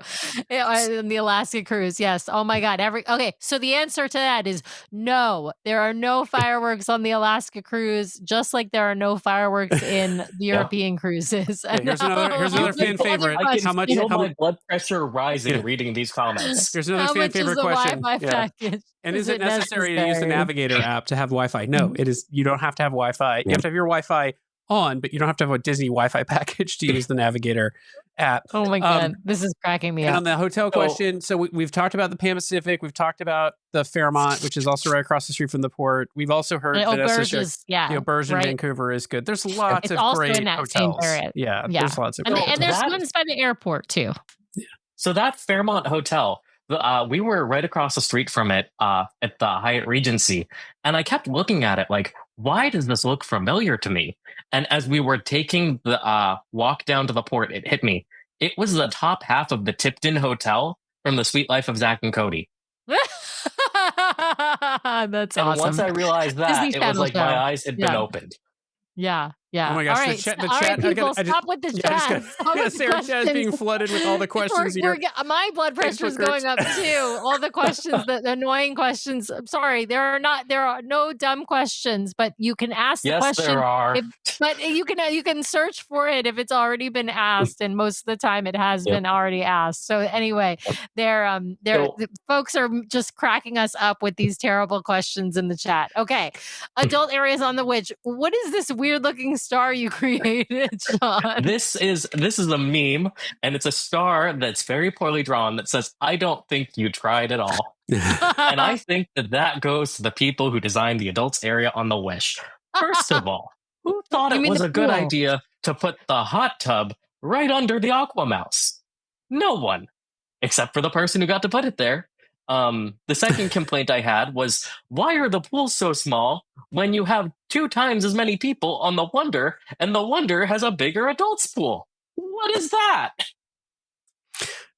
In the Alaska cruise, yes. Oh my God. Okay, so the answer to that is no. There are no fireworks on the Alaska cruise, just like there are no fireworks in the European cruises. Here's another fan favorite. I can feel my blood pressure rising reading these comments. Here's another fan favorite question. Package? And is it necessary to use the Navigator app to have Wi-Fi? No, it is. You don't have to have Wi-Fi. You have to have your Wi-Fi on, but you don't have to have a Disney Wi-Fi package to use the Navigator app. Oh my God, this is cracking me up. And on the hotel question, so we've talked about the Pan Pacific, we've talked about the Fairmont, which is also right across the street from the port. We've also heard that the Auberge in Vancouver is good. There's lots of great in that hotels. Same area. Yeah, there's lots of great and there's ones by the airport too. Yeah. So that Fairmont Hotel, we were right across the street from it at the Hyatt Regency, and I kept looking at it like, why does this look familiar to me? And as we were taking the walk down to the port, it hit me. It was the top half of the Tipton Hotel from The Sweet Life of Zach and Cody. That's awesome. And once I realized that, it was like my eyes had been opened. Yeah. Yeah. Oh my gosh, all right. the all chat. right, people, stop with the chat. I gotta say, our chat is being flooded with all the questions here. My blood pressure is going up too. All the questions, the annoying questions. I'm sorry, there are no dumb questions, but you can ask the question. There are. But you can search for it if it's already been asked, and most of the time it has been already asked. So anyway, the folks are just cracking us up with these terrible questions in the chat. Okay, adult areas on the witch. What is this weird looking star you created, Sean? This is a meme, and it's a star that's very poorly drawn that says, "I don't think you tried at all." And I think that goes to the people who designed the adults area on the Wish. First of all, who thought it was a good idea to put the hot tub right under the Aqua Mouse? No one, except for the person who got to put it there. The second complaint I had was, why are the pools so small when you have 2 times as many people on the Wonder, and the Wonder has a bigger adults pool? What is that?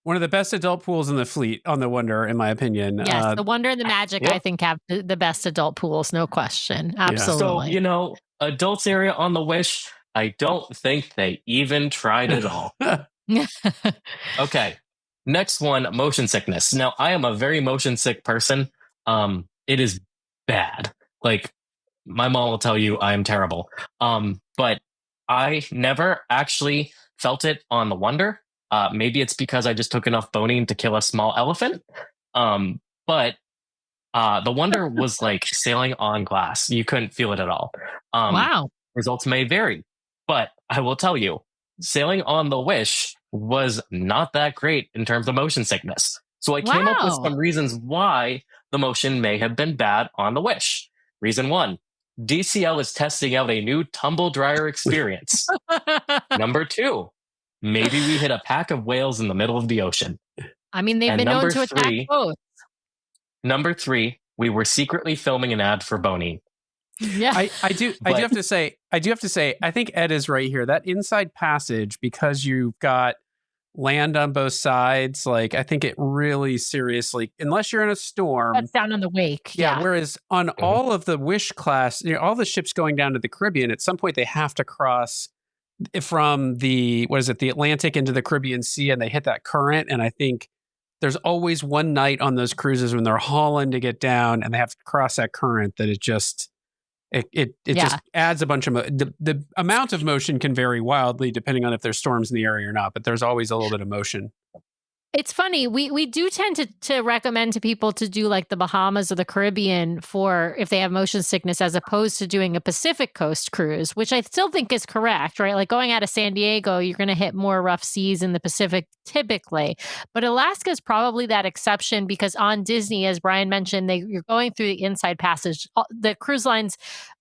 One of the best adult pools in the fleet on the Wonder, in my opinion. Yes, the Wonder and the Magic, I think, have the best adult pools, no question. Absolutely. So, adults area on the Wish, I don't think they even tried at all. Okay. Next one, motion sickness. Now, I am a very motion sick person. It is bad. Like, my mom will tell you I am terrible. But I never actually felt it on the Wonder. Maybe it's because I just took enough boning to kill a small elephant. But the Wonder was like sailing on glass. You couldn't feel it at all. Wow. Results may vary, but I will tell you, sailing on the Wish was not that great in terms of motion sickness. So I came up with some reasons why the motion may have been bad on the Wish. Reason 1, DCL is testing out a new tumble dryer experience. Number 2, maybe we hit a pack of whales in the middle of the ocean. I mean, they've been known to attack boats. Number 3, we were secretly filming an ad for Boney. Yeah, I do have to say, I think Ed is right here. That inside passage, because you've got land on both sides, like, I think it really seriously, unless you're in a storm, that's down on the wake. Yeah. Whereas on all of the Wish class, all the ships going down to the Caribbean, at some point they have to cross from the Atlantic into the Caribbean Sea, and they hit that current. And I think there's always one night on those cruises when they're hauling to get down and they have to cross that current that it just adds a bunch of the amount of motion can vary wildly depending on if there's storms in the area or not, but there's always a little bit of motion. It's funny. We do tend to recommend to people to do like the Bahamas or the Caribbean for if they have motion sickness, as opposed to doing a Pacific Coast cruise, which I still think is correct, right? Like going out of San Diego, you're going to hit more rough seas in the Pacific typically. But Alaska is probably that exception because on Disney, as Brian mentioned, you're going through the inside passage. The cruise lines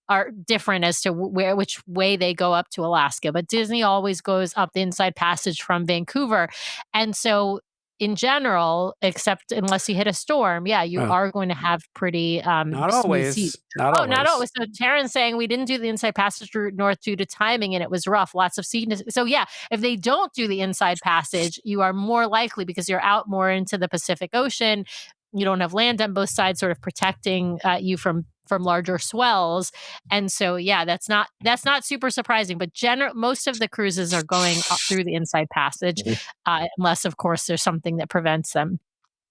are different as to which way they go up to Alaska, but Disney always goes up the inside passage from Vancouver. And so in general, except unless you hit a storm, you are going to have pretty not always. Seas. Not always. So Taryn's saying we didn't do the inside passage route north due to timing and it was rough, lots of seedness. So if they don't do the inside passage, you are more likely, because you're out more into the Pacific Ocean, you don't have land on both sides sort of protecting you from larger swells. And so, that's not super surprising, but most of the cruises are going up through the inside passage, unless of course there's something that prevents them.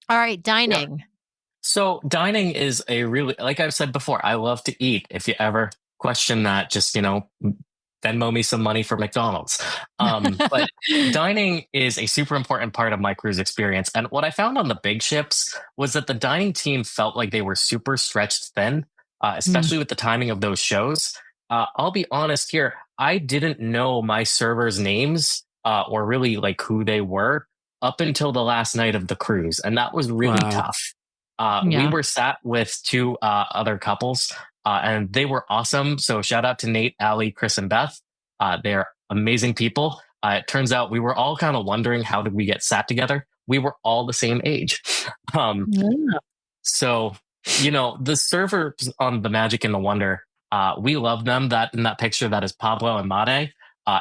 All right. Dining. Yeah. So dining is a really, like I've said before, I love to eat. If you ever question that, just, Venmo me some money for McDonald's. But dining is a super important part of my cruise experience. And what I found on the big ships was that the dining team felt like they were super stretched thin, especially with the timing of those shows. I'll be honest here. I didn't know my servers' names or really like who they were up until the last night of the cruise. And that was really tough. We were sat with 2 other couples. And they were awesome. So shout out to Nate, Allie, Chris, and Beth. They're amazing people. It turns out we were all kind of wondering, how did we get sat together? We were all the same age. So, the servers on the Magic and the Wonder, we love them. That in that picture, that is Pablo and Made.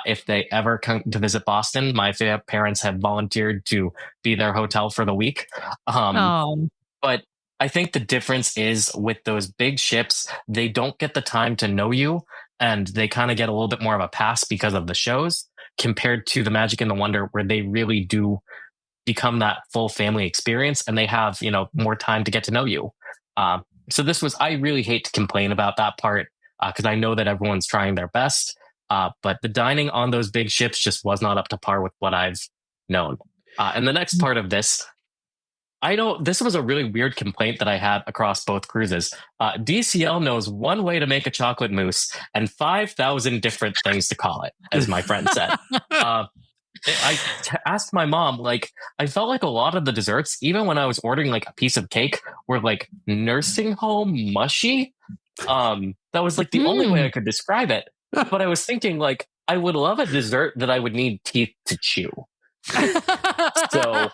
If they ever come to visit Boston, my parents have volunteered to be their hotel for the week. But I think the difference is with those big ships, they don't get the time to know you. and they kind of get a little bit more of a pass because of the shows compared to the Magic and the Wonder, where they really do become that full family experience, and they have, more time to get to know you. So I really hate to complain about that part, because I know that everyone's trying their best. But the dining on those big ships just was not up to par with what I've known. And the next part of this, this was a really weird complaint that I had across both cruises. DCL knows one way to make a chocolate mousse and 5,000 different things to call it, as my friend said. Asked my mom, like, I felt like a lot of the desserts, even when I was ordering like a piece of cake, were like nursing home mushy. That was like the only way I could describe it. But I was thinking, like, I would love a dessert that I would need teeth to chew. So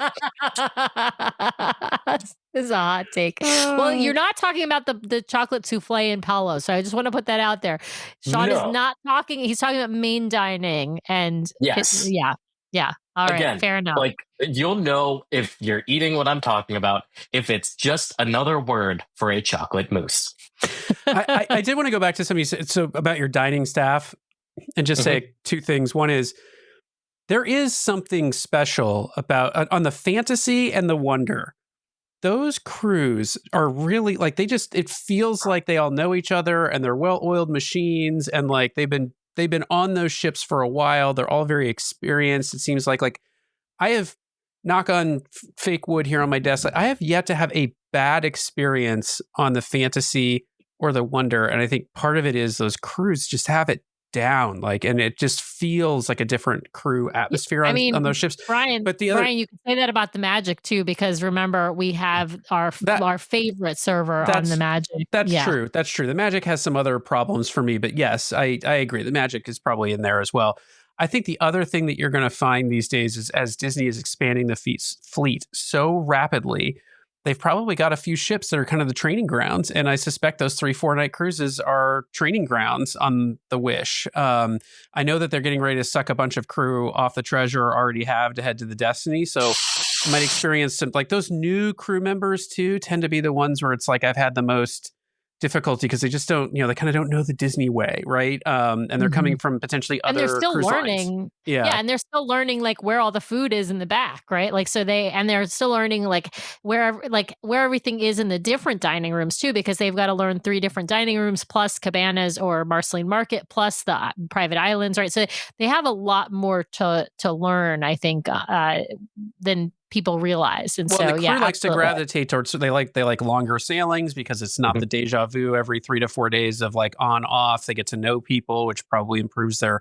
this is a hot take. Well, you're not talking about the chocolate souffle in Palo, so I just want to put that out there. Sean is not talking. He's talking about main dining, and yes, yeah. All right, again, fair enough. Like, you'll know if you're eating what I'm talking about if it's just another word for a chocolate mousse. I did want to go back to something you said about your dining staff, and just say two things. One is, there is something special about on the Fantasy and the Wonder. Those crews are really like, it feels like they all know each other, and they're well-oiled machines, and like they've been on those ships for a while. They're all very experienced. It seems like I have, knock on fake wood here on my desk, I have yet to have a bad experience on the Fantasy or the Wonder, and I think part of it is those crews just have it down, and it just feels like a different crew atmosphere on those ships. Brian, Brian, you can say that about the Magic too, because remember, we have our favorite server on the Magic. That's true. That's true. The Magic has some other problems for me, but yes, I agree. The Magic is probably in there as well. I think the other thing that you're going to find these days is, as Disney is expanding the fleet so rapidly, they've probably got a few ships that are kind of the training grounds. And I suspect those 3-4 night cruises are training grounds on the Wish. I know that they're getting ready to suck a bunch of crew off the Treasure, or already have, to head to the Destiny. So you might experience some, like, those new crew members too tend to be the ones where it's like, I've had the most difficulty because they just don't, they kind of don't know the Disney way, right? And they're coming from potentially other and they're still cruise learning. lines. Yeah, and they're still learning like where all the food is in the back, right? Like, so they're still learning like where everything is in the different dining rooms too, because they've got to learn 3 different dining rooms plus cabanas or Marceline Market plus the private islands, right? So they have a lot more to learn, I think, than people realize. And the crew likes absolutely. to gravitate towards, so they like longer sailings because it's not the deja vu every 3 to 4 days of like on off. They get to know people, which probably improves their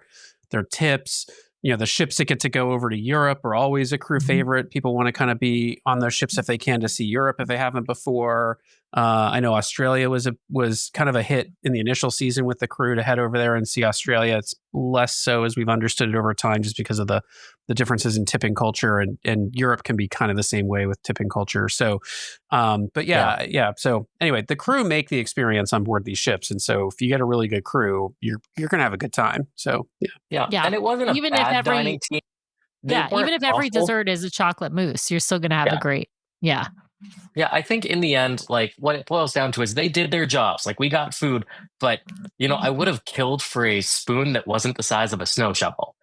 tips. The ships that get to go over to Europe are always a crew favorite. People want to kind of be on those ships if they can, to see Europe if they haven't before. I know Australia was kind of a hit in the initial season with the crew to head over there and see Australia. It's less so as we've understood it over time, just because of the differences in tipping culture, and Europe can be kind of the same way with tipping culture. So, but yeah. So anyway, the crew make the experience on board these ships, and so if you get a really good crew, you're going to have a good time. So yeah. And it wasn't a bad dining team. Even if every dessert is a chocolate mousse, you're still going to have a great. Yeah, I think in the end, like, what it boils down to is they did their jobs. Like, we got food, but, I would have killed for a spoon that wasn't the size of a snow shovel.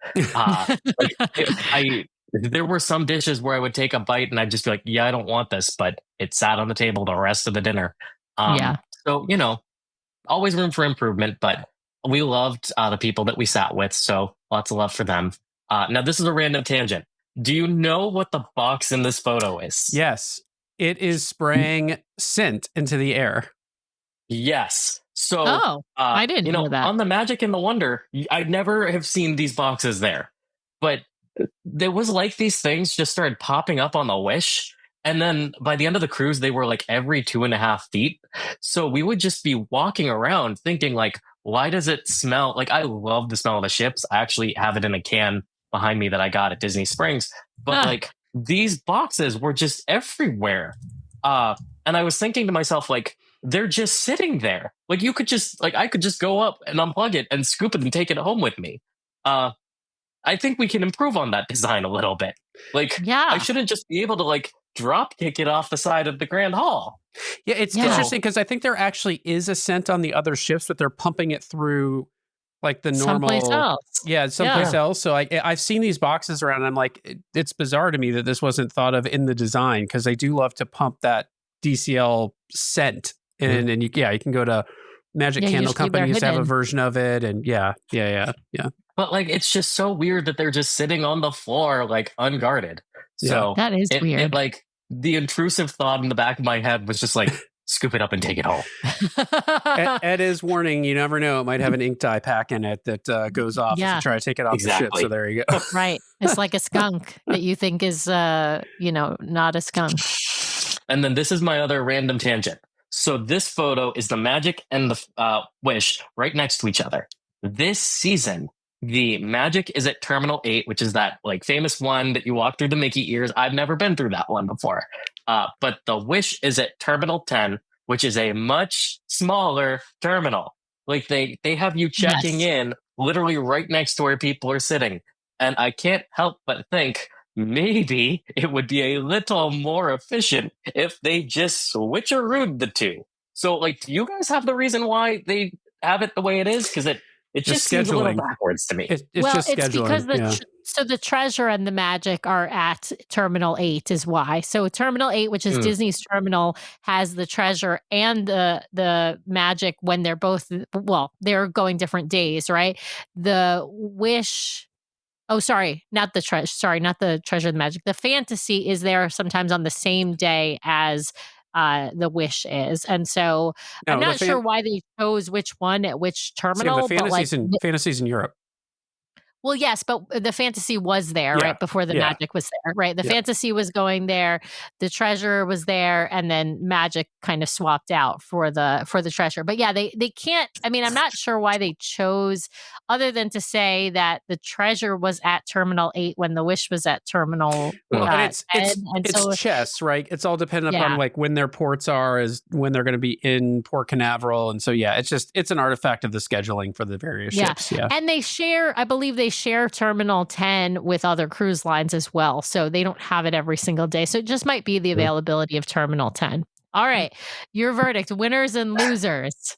There were some dishes where I would take a bite and I'd just be like, yeah, I don't want this, but it sat on the table the rest of the dinner. So, always room for improvement, but we loved the people that we sat with. So lots of love for them. Now, this is a random tangent. Do you know what the box in this photo is? Yes. It is spraying scent into the air. Yes. So, I didn't know that. On the Magic and the Wonder, I never have seen these boxes there. But there was like these things just started popping up on the Wish. And then by the end of the cruise, they were like every 2.5 feet. So we would just be walking around thinking, like, why does it smell? Like, I love the smell of the ships. I actually have it in a can behind me that I got at Disney Springs. But like, these boxes were just everywhere. And I was thinking to myself, like, they're just sitting there. Like, you could just, like, I could just go up and unplug it and scoop it and take it home with me. I think we can improve on that design a little bit. Like, I shouldn't just be able to, like, drop kick it off the side of the Grand Hall. Yeah, it's interesting because I think there actually is a scent on the other ships, but they're pumping it through like the someplace normal. else. Yeah, someplace else. So I've seen these boxes around, and I'm like, it's bizarre to me that this wasn't thought of in the design, because they do love to pump that DCL scent in, and you can go to Magic Candle Company used to have a version of it, and yeah. But like, it's just so weird that they're just sitting on the floor, like unguarded. So that is weird. It like the intrusive thought in the back of my head was just like, scoop it up and take it home. Ed is warning, you never know, it might have an ink dye pack in it that goes off if you try to take it off the ship. So there you go. Right. It's like a skunk that you think is, not a skunk. And then this is my other random tangent. So this photo is the Magic and the Wish right next to each other. This season, the Magic is at Terminal 8, which is that like famous one that you walk through the Mickey ears. I've never been through that one before. But the Wish is at Terminal 10, which is a much smaller terminal. Like they have you checking in literally right next to where people are sitting. And I can't help but think maybe it would be a little more efficient if they just switcherooed the two. So like, do you guys have the reason why they have it the way it is? Because it just seems a little backwards to me. It's just scheduling. Because so the treasure and the Magic are at Terminal 8 is why. So Terminal 8, which is Disney's terminal, has the treasure and the Magic when they're both, they're going different days, right? The Wish... Oh, sorry, not the treasure. Sorry, not the treasure and the Magic. The Fantasy is there sometimes on the same day as the Wish is, and so I'm not sure why they chose which one at which terminal. The Fantasy's in Europe. Well, yes, but the Fantasy was there right before the Magic was there, right? The Fantasy was going there, the Treasure was there, and then Magic kind of swapped out for the Treasure. But yeah, they can't. I mean, I'm not sure why they chose, other than to say that the Treasure was at Terminal 8 when the Wish was at Terminal. And it's chess, right? It's all dependent upon like when their ports are, is when they're going to be in Port Canaveral, and so it's an artifact of the scheduling for the various ships. Yeah, and they share. I believe they share Terminal 10 with other cruise lines as well. So they don't have it every single day. So it just might be the availability of Terminal 10. All right. Your verdict, winners and losers.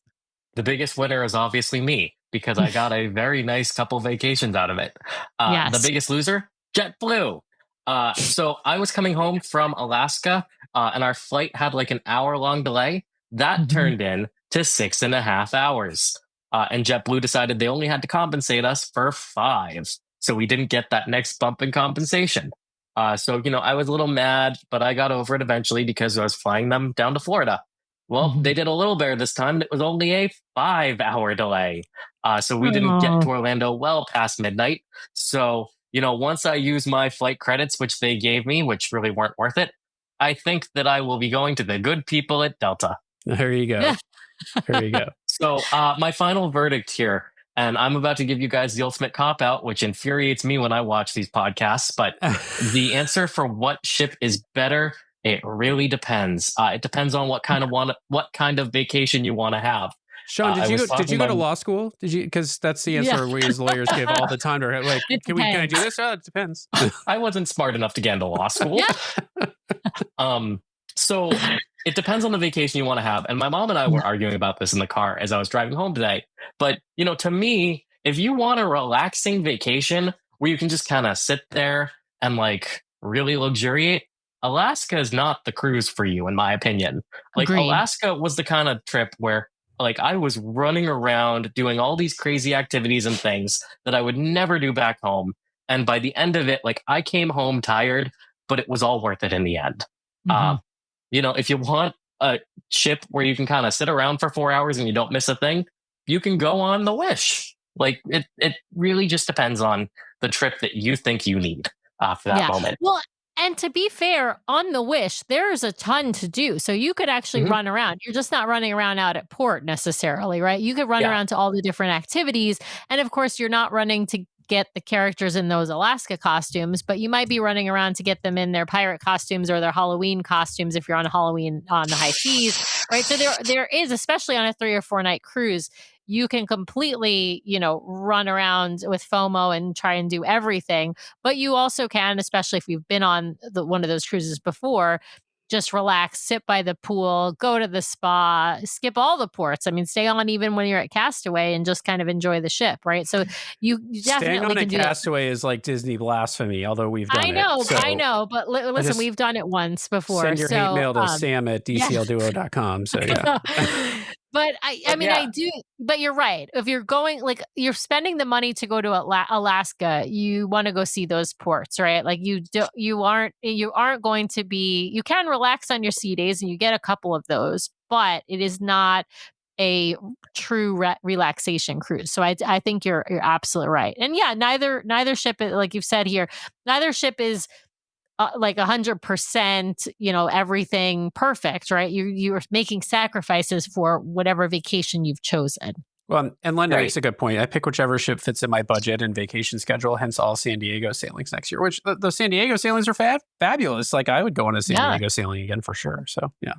The biggest winner is obviously me, because I got a very nice couple vacations out of it. The biggest loser, JetBlue. So I was coming home from Alaska and our flight had like an hour-long delay. That turned in to 6.5 hours. And JetBlue decided they only had to compensate us for 5. So we didn't get that next bump in compensation. So I was a little mad, but I got over it eventually because I was flying them down to Florida. Well, they did a little better this time. It was only a 5-hour delay. So we didn't get to Orlando well past midnight. So, once I use my flight credits, which they gave me, which really weren't worth it, I think that I will be going to the good people at Delta. There you go. There you go. So my final verdict here, and I'm about to give you guys the ultimate cop-out, which infuriates me when I watch these podcasts, but the answer for what ship is better, it really depends. It depends on what kind of vacation you want to have. Sean, did you go to law school? Did you? Because that's the answer we as lawyers give all the time. To like, can I do this? Oh, it depends. I wasn't smart enough to get into law school. So it depends on the vacation you want to have. And my mom and I were arguing about this in the car as I was driving home today. But, to me, if you want a relaxing vacation where you can just kind of sit there and like really luxuriate, Alaska is not the cruise for you, in my opinion. Like Agreed. Alaska was the kind of trip where like I was running around doing all these crazy activities and things that I would never do back home. And by the end of it, like I came home tired, but it was all worth it in the end. If you want a ship where you can kind of sit around for 4 hours and you don't miss a thing, you can go on the Wish. Like it really just depends on the trip that you think you need for that moment. Well, and to be fair, on the Wish, there's a ton to do. So you could actually run around. You're just not running around out at port necessarily, right? You could run around to all the different activities. And of course, you're not running to get the characters in those Alaska costumes, but you might be running around to get them in their pirate costumes or their Halloween costumes if you're on Halloween on the high seas, right? So there is, especially on a 3 or 4 night cruise, you can completely, run around with FOMO and try and do everything. But you also can, especially if you've been on one of those cruises before, just relax, sit by the pool, go to the spa, skip all the ports. I mean, stay on even when you're at Castaway and just kind of enjoy the ship, right? So you staying definitely on can do Castaway is like Disney blasphemy, although we've done it. I know, but listen, we've done it once before. Send your hate mail to Sam at DCLDuo.com. So yeah. But I do. But you're right. If you're going, like, you're spending the money to go to Alaska, you want to go see those ports, right? Like you aren't going to be. You can relax on your sea days, and you get a couple of those, but it is not a true relaxation cruise. So I think you're absolutely right. And yeah, neither ship, like you've said here, neither ship is like 100%, everything perfect, right? You're making sacrifices for whatever vacation you've chosen. Well, and Linda makes a good point. I pick whichever ship fits in my budget and vacation schedule, hence all San Diego sailings next year, which the San Diego sailings are fabulous. Like I would go on a San Diego sailing again for sure. So yeah.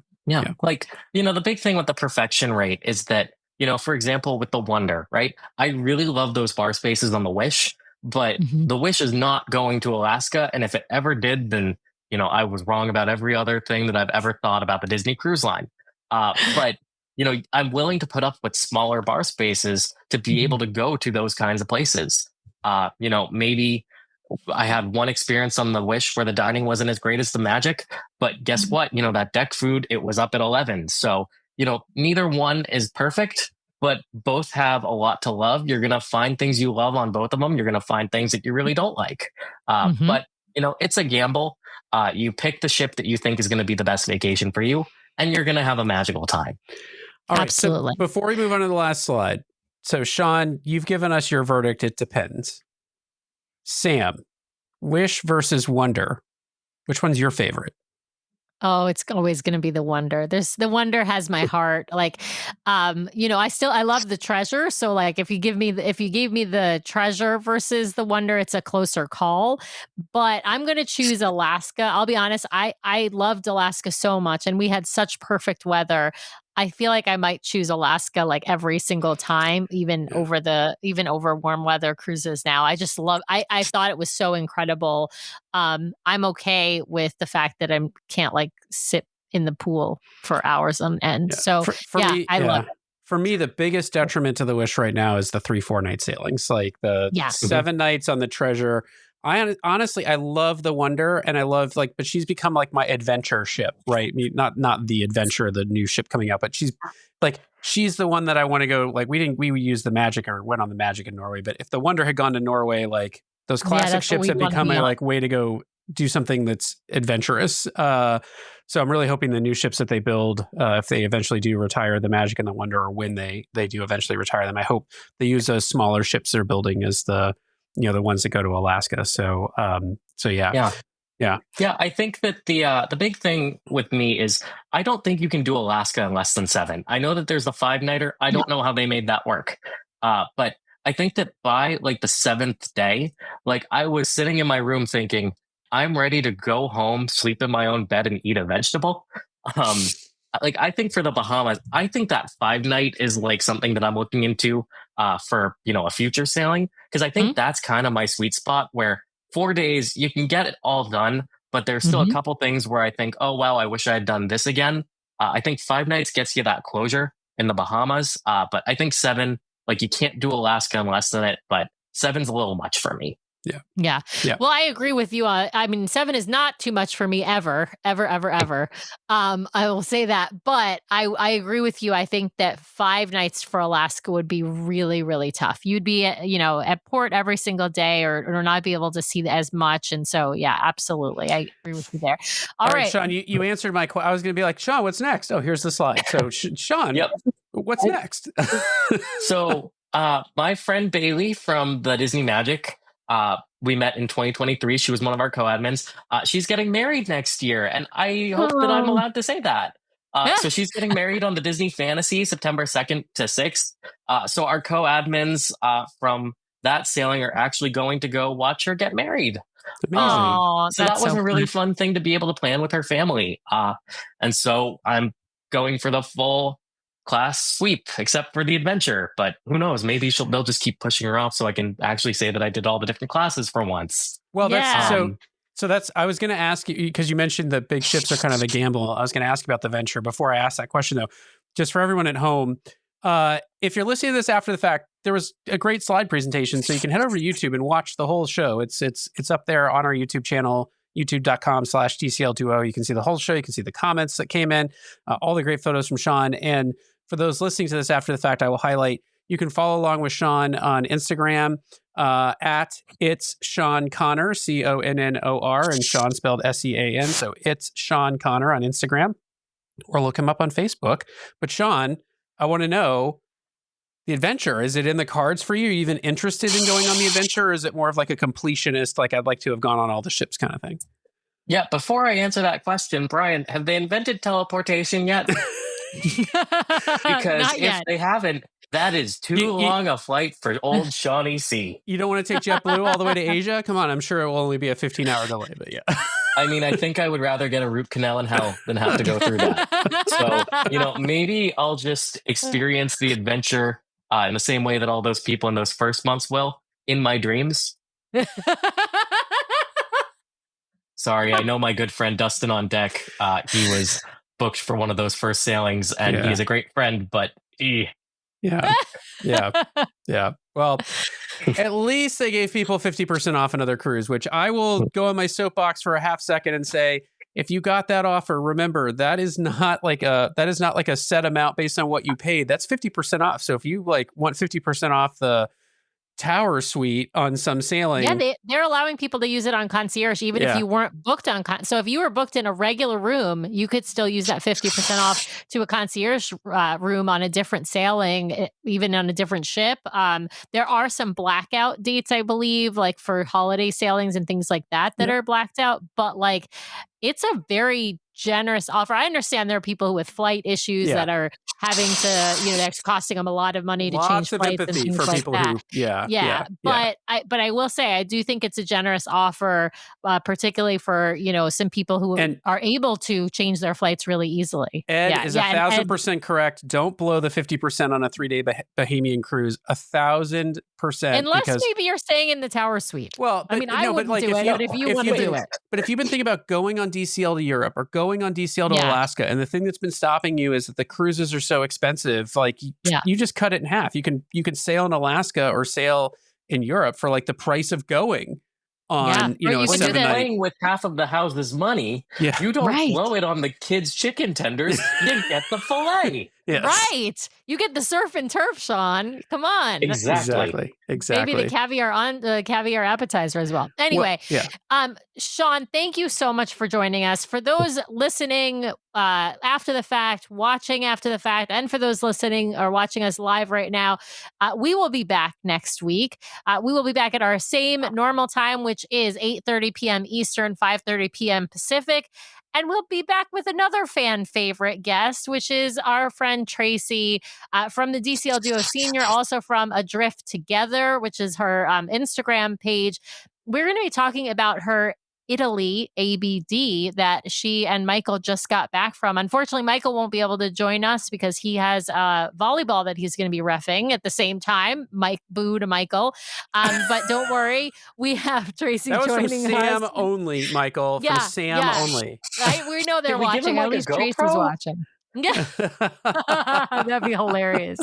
Like, the big thing with the perfection rate is that, for example, with the Wonder, right? I really love those bar spaces on the Wish. But the Wish is not going to Alaska. And if it ever did, then, I was wrong about every other thing that I've ever thought about the Disney Cruise Line. But, I'm willing to put up with smaller bar spaces to be able to go to those kinds of places. Maybe I had one experience on the Wish where the dining wasn't as great as the Magic. But guess what? That deck food, it was up at 11. So, neither one is perfect. But both have a lot to love. You're going to find things you love on both of them. You're going to find things that you really don't like. But, it's a gamble. You pick the ship that you think is going to be the best vacation for you, and you're going to have a magical time. All right. Absolutely. So before we move on to the last slide, so Sean, you've given us your verdict. It depends. Sam, Wish versus Wonder. Which one's your favorite? Oh, it's always going to be the Wonder. The Wonder has my heart. Like, I love the Treasure. So like, if you gave me the Treasure versus the Wonder, it's a closer call, but I'm going to choose Alaska. I'll be honest. I loved Alaska so much, and we had such perfect weather. I feel like I might choose Alaska like every single time, even over warm weather cruises now. I just I thought it was so incredible. I'm okay with the fact that I can't like sit in the pool for hours on end. Yeah. So I love it. For me, the biggest detriment to the Wish right now is the 3-4 night sailings, like the 7 nights on the Treasure. I honestly, I love the Wonder, and I love but she's become like my adventure ship, right? I mean, not the Adventure, the new ship coming out, but she's the one that I want to go. Like we would use the Magic or went on the Magic in Norway, but if the Wonder had gone to Norway, like those classic ships have become a way to go do something that's adventurous. So I'm really hoping the new ships that they build, if they eventually do retire the Magic and the Wonder, or when they do eventually retire them, I hope they use those smaller ships they're building as the ones that go to Alaska. So yeah. I think that the big thing with me is I don't think you can do Alaska in less than 7. I know that there's the 5-nighter. I don't know how they made that work. But I think that by like the 7th day, like I was sitting in my room thinking, I'm ready to go home, sleep in my own bed, and eat a vegetable. Like I think for the Bahamas, I think that 5-night is like something that I'm looking into for a future sailing, because I think that's kind of my sweet spot, where 4 days you can get it all done, but there's still a couple things where I think, oh wow, I wish I had done this again. I think 5 nights gets you that closure in the Bahamas, but I think 7, like you can't do Alaska in less than it, but 7's a little much for me. Yeah. Well, I agree with you. I mean, 7 is not too much for me ever. I will say that, but I agree with you. I think that 5 nights for Alaska would be really, really tough. You'd be, at port every single day, or not be able to see as much. And so, yeah, absolutely. I agree with you there. All right. Sean, you answered my question. I was going to be like, Sean, what's next? Oh, here's the slide. So Sean, what's next? So my friend Bailey from the Disney Magic, we met in 2023. She was one of our co-admins. She's getting married next year, and I hope that I'm allowed to say that. So she's getting married on the Disney Fantasy September 2nd to 6th. So our co-admins from that sailing are actually going to go watch her get married. Amazing. So that was a really fun thing to be able to plan with her family. And so I'm going for the full class sweep, except for the adventure. But who knows? Maybe they'll just keep pushing her off so I can actually say that I did all the different classes for once. Well, that's So I was going to ask you, because you mentioned that big ships are kind of a gamble. I was going to ask about the Venture before I asked that question, though. Just for everyone at home, if you're listening to this after the fact, there was a great slide presentation, so you can head over to YouTube and watch the whole show. It's up there on our YouTube channel, youtube.com/DCL Duo. You can see the whole show. You can see the comments that came in, all the great photos from Sean. And for those listening to this after the fact, I will highlight, you can follow along with Sean on Instagram at It's Sean Connor, Connor, and Sean spelled Sean. So It's Sean Connor on Instagram, or look him up on Facebook. But Sean, I want to know, the adventure, is it in the cards for you? Are you even interested in going on the adventure, or is it more of like a completionist, like I'd like to have gone on all the ships kind of thing? Yeah, before I answer that question, Brian, have they invented teleportation yet? Because if they haven't, that is too long a flight for old Shawnee C. You don't want to take JetBlue all the way to Asia? Come on, I'm sure it will only be a 15-hour delay, but yeah. I mean, I think I would rather get a root canal in hell than have to go through that. So, maybe I'll just experience the adventure in the same way that all those people in those first months will, in my dreams. Sorry, I know my good friend Dustin on deck. He was booked for one of those first sailings, and he's a great friend, but Yeah. Well, at least they gave people 50% off another cruise, which I will go on my soapbox for a half second and say, if you got that offer, remember, that is not like a set amount based on what you paid. That's 50% off. So if you want 50% off the tower suite on some sailing. Yeah, they're allowing people to use it on concierge, even if you weren't booked on so if you were booked in a regular room, you could still use that 50% off to a concierge room on a different sailing, even on a different ship. There are some blackout dates, I believe, like for holiday sailings and things like that are blacked out, but it's a very generous offer. I understand there are people with flight issues that are having to, that's costing them a lot of money to change flights and things like that. But I will say, I do think it's a generous offer, particularly for, some people who are able to change their flights really easily. Ed is 1,000% correct. Don't blow the 50% on a 3-day Bahamian cruise. 1,000%. Unless maybe you're staying in the tower suite. Well, I wouldn't do it, but if you want to do it. But if you've been thinking about going on DCL to Europe or going on DCL to Alaska, and the thing that's been stopping you is that the cruises are so expensive, you just cut it in half. You can sail in Alaska or sail in Europe for the price of going on, a 7-night. Playing with half of the house's money, you don't blow it on the kids' chicken tenders. You get the fillet. Yes. Right. You get the surf and turf, Sean. Come on. Exactly. Maybe the caviar appetizer as well. Anyway, Sean, thank you so much for joining us. For those listening after the fact, watching after the fact, and for those listening or watching us live right now, we will be back next week. We will be back at our same normal time, which is 8:30 p.m. Eastern, 5:30 p.m. Pacific. And we'll be back with another fan favorite guest, which is our friend Tracy from the DCL Duo Senior, also from Adrift Together, which is her Instagram page. We're going to be talking about her Italy ABD that she and Michael just got back from. Unfortunately, Michael won't be able to join us because he has volleyball that he's going to be reffing at the same time. Boo to Michael. But don't worry, we have Tracy joining us. Sam only, Michael. From Sam only. Right? We know they're watching. At least Tracy's watching. Yeah. That'd be hilarious.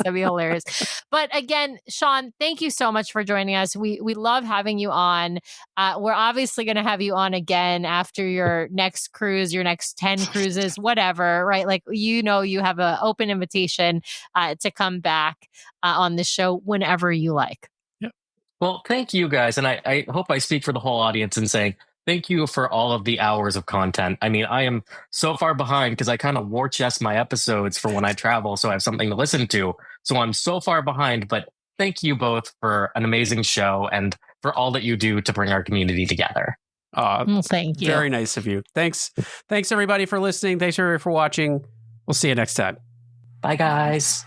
But again, Sean, thank you so much for joining us. We love having you on. We're obviously going to have you on again after your next cruise, your next 10 cruises, whatever, right? You have an open invitation to come back on the show whenever you like. Yeah. Well, thank you guys. And I hope I speak for the whole audience in saying thank you for all of the hours of content. I mean, I am so far behind because I kind of war chest my episodes for when I travel, so I have something to listen to. So I'm so far behind, but thank you both for an amazing show and for all that you do to bring our community together. Thank you. Very nice of you. Thanks everybody for listening. Thanks everybody for watching. We'll see you next time. Bye, guys.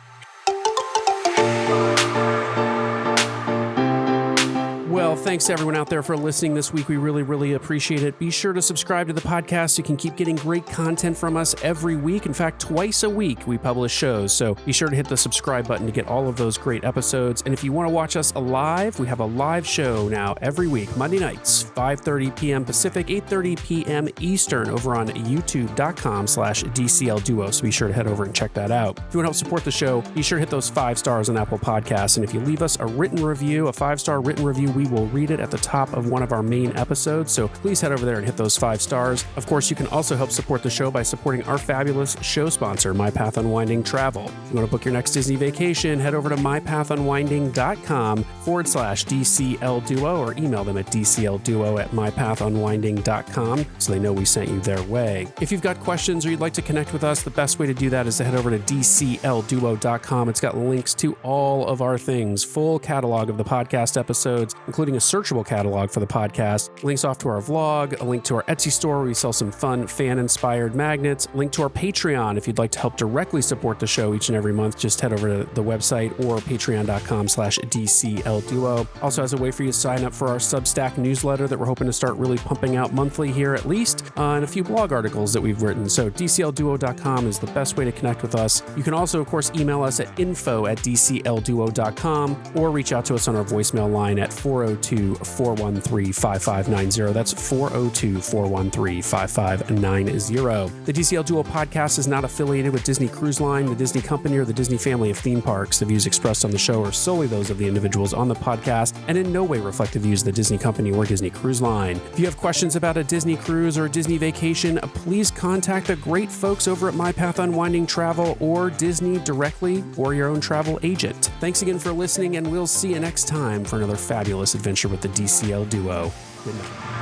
Well, thanks to everyone out there for listening this week. We really, really appreciate it. Be sure to subscribe to the podcast so you can keep getting great content from us every week. In fact, twice a week we publish shows. So be sure to hit the subscribe button to get all of those great episodes. And if you want to watch us live, we have a live show now every week, Monday nights, 5:30 p.m. Pacific, 8:30 p.m. Eastern over on youtube.com/DCL Duo. So be sure to head over and check that out. If you want to help support the show, be sure to hit those 5 stars on Apple Podcasts. And if you leave us a written review, a 5-star written review, we will read it at the top of one of our main episodes. So please head over there and hit those 5 stars. Of course, you can also help support the show by supporting our fabulous show sponsor, My Path Unwinding Travel. If you want to book your next Disney vacation, head over to mypathunwinding.com/DCL Duo or email them at dclduo@mypathunwinding.com so they know we sent you their way. If you've got questions or you'd like to connect with us, the best way to do that is to head over to dclduo.com. It's got links to all of our things, full catalog of the podcast episodes, including a searchable catalog for the podcast, links off to our vlog, a link to our Etsy store where we sell some fun fan-inspired magnets, link to our Patreon if you'd like to help directly support the show each and every month. Just head over to the website or patreon.com/DCL Duo. Also has a way for you to sign up for our Substack newsletter that we're hoping to start really pumping out monthly here at least, and a few blog articles that we've written. So DCLDuo.com is the best way to connect with us. You can also, of course, email us at info@DCLDuo.com or reach out to us on our voicemail line at 402-413-5590. That's 402-413-5590. The DCL Duo podcast is not affiliated with Disney Cruise Line, the Disney Company, or the Disney family of theme parks. The views expressed on the show are solely those of the individuals on the podcast and in no way reflect the views of the Disney Company or Disney Cruise Line. If you have questions about a Disney cruise or a Disney vacation, please contact the great folks over at My Path Unwinding Travel or Disney directly or your own travel agent. Thanks again for listening, and we'll see you next time for another fabulous adventure with the DCL Duo. Good night.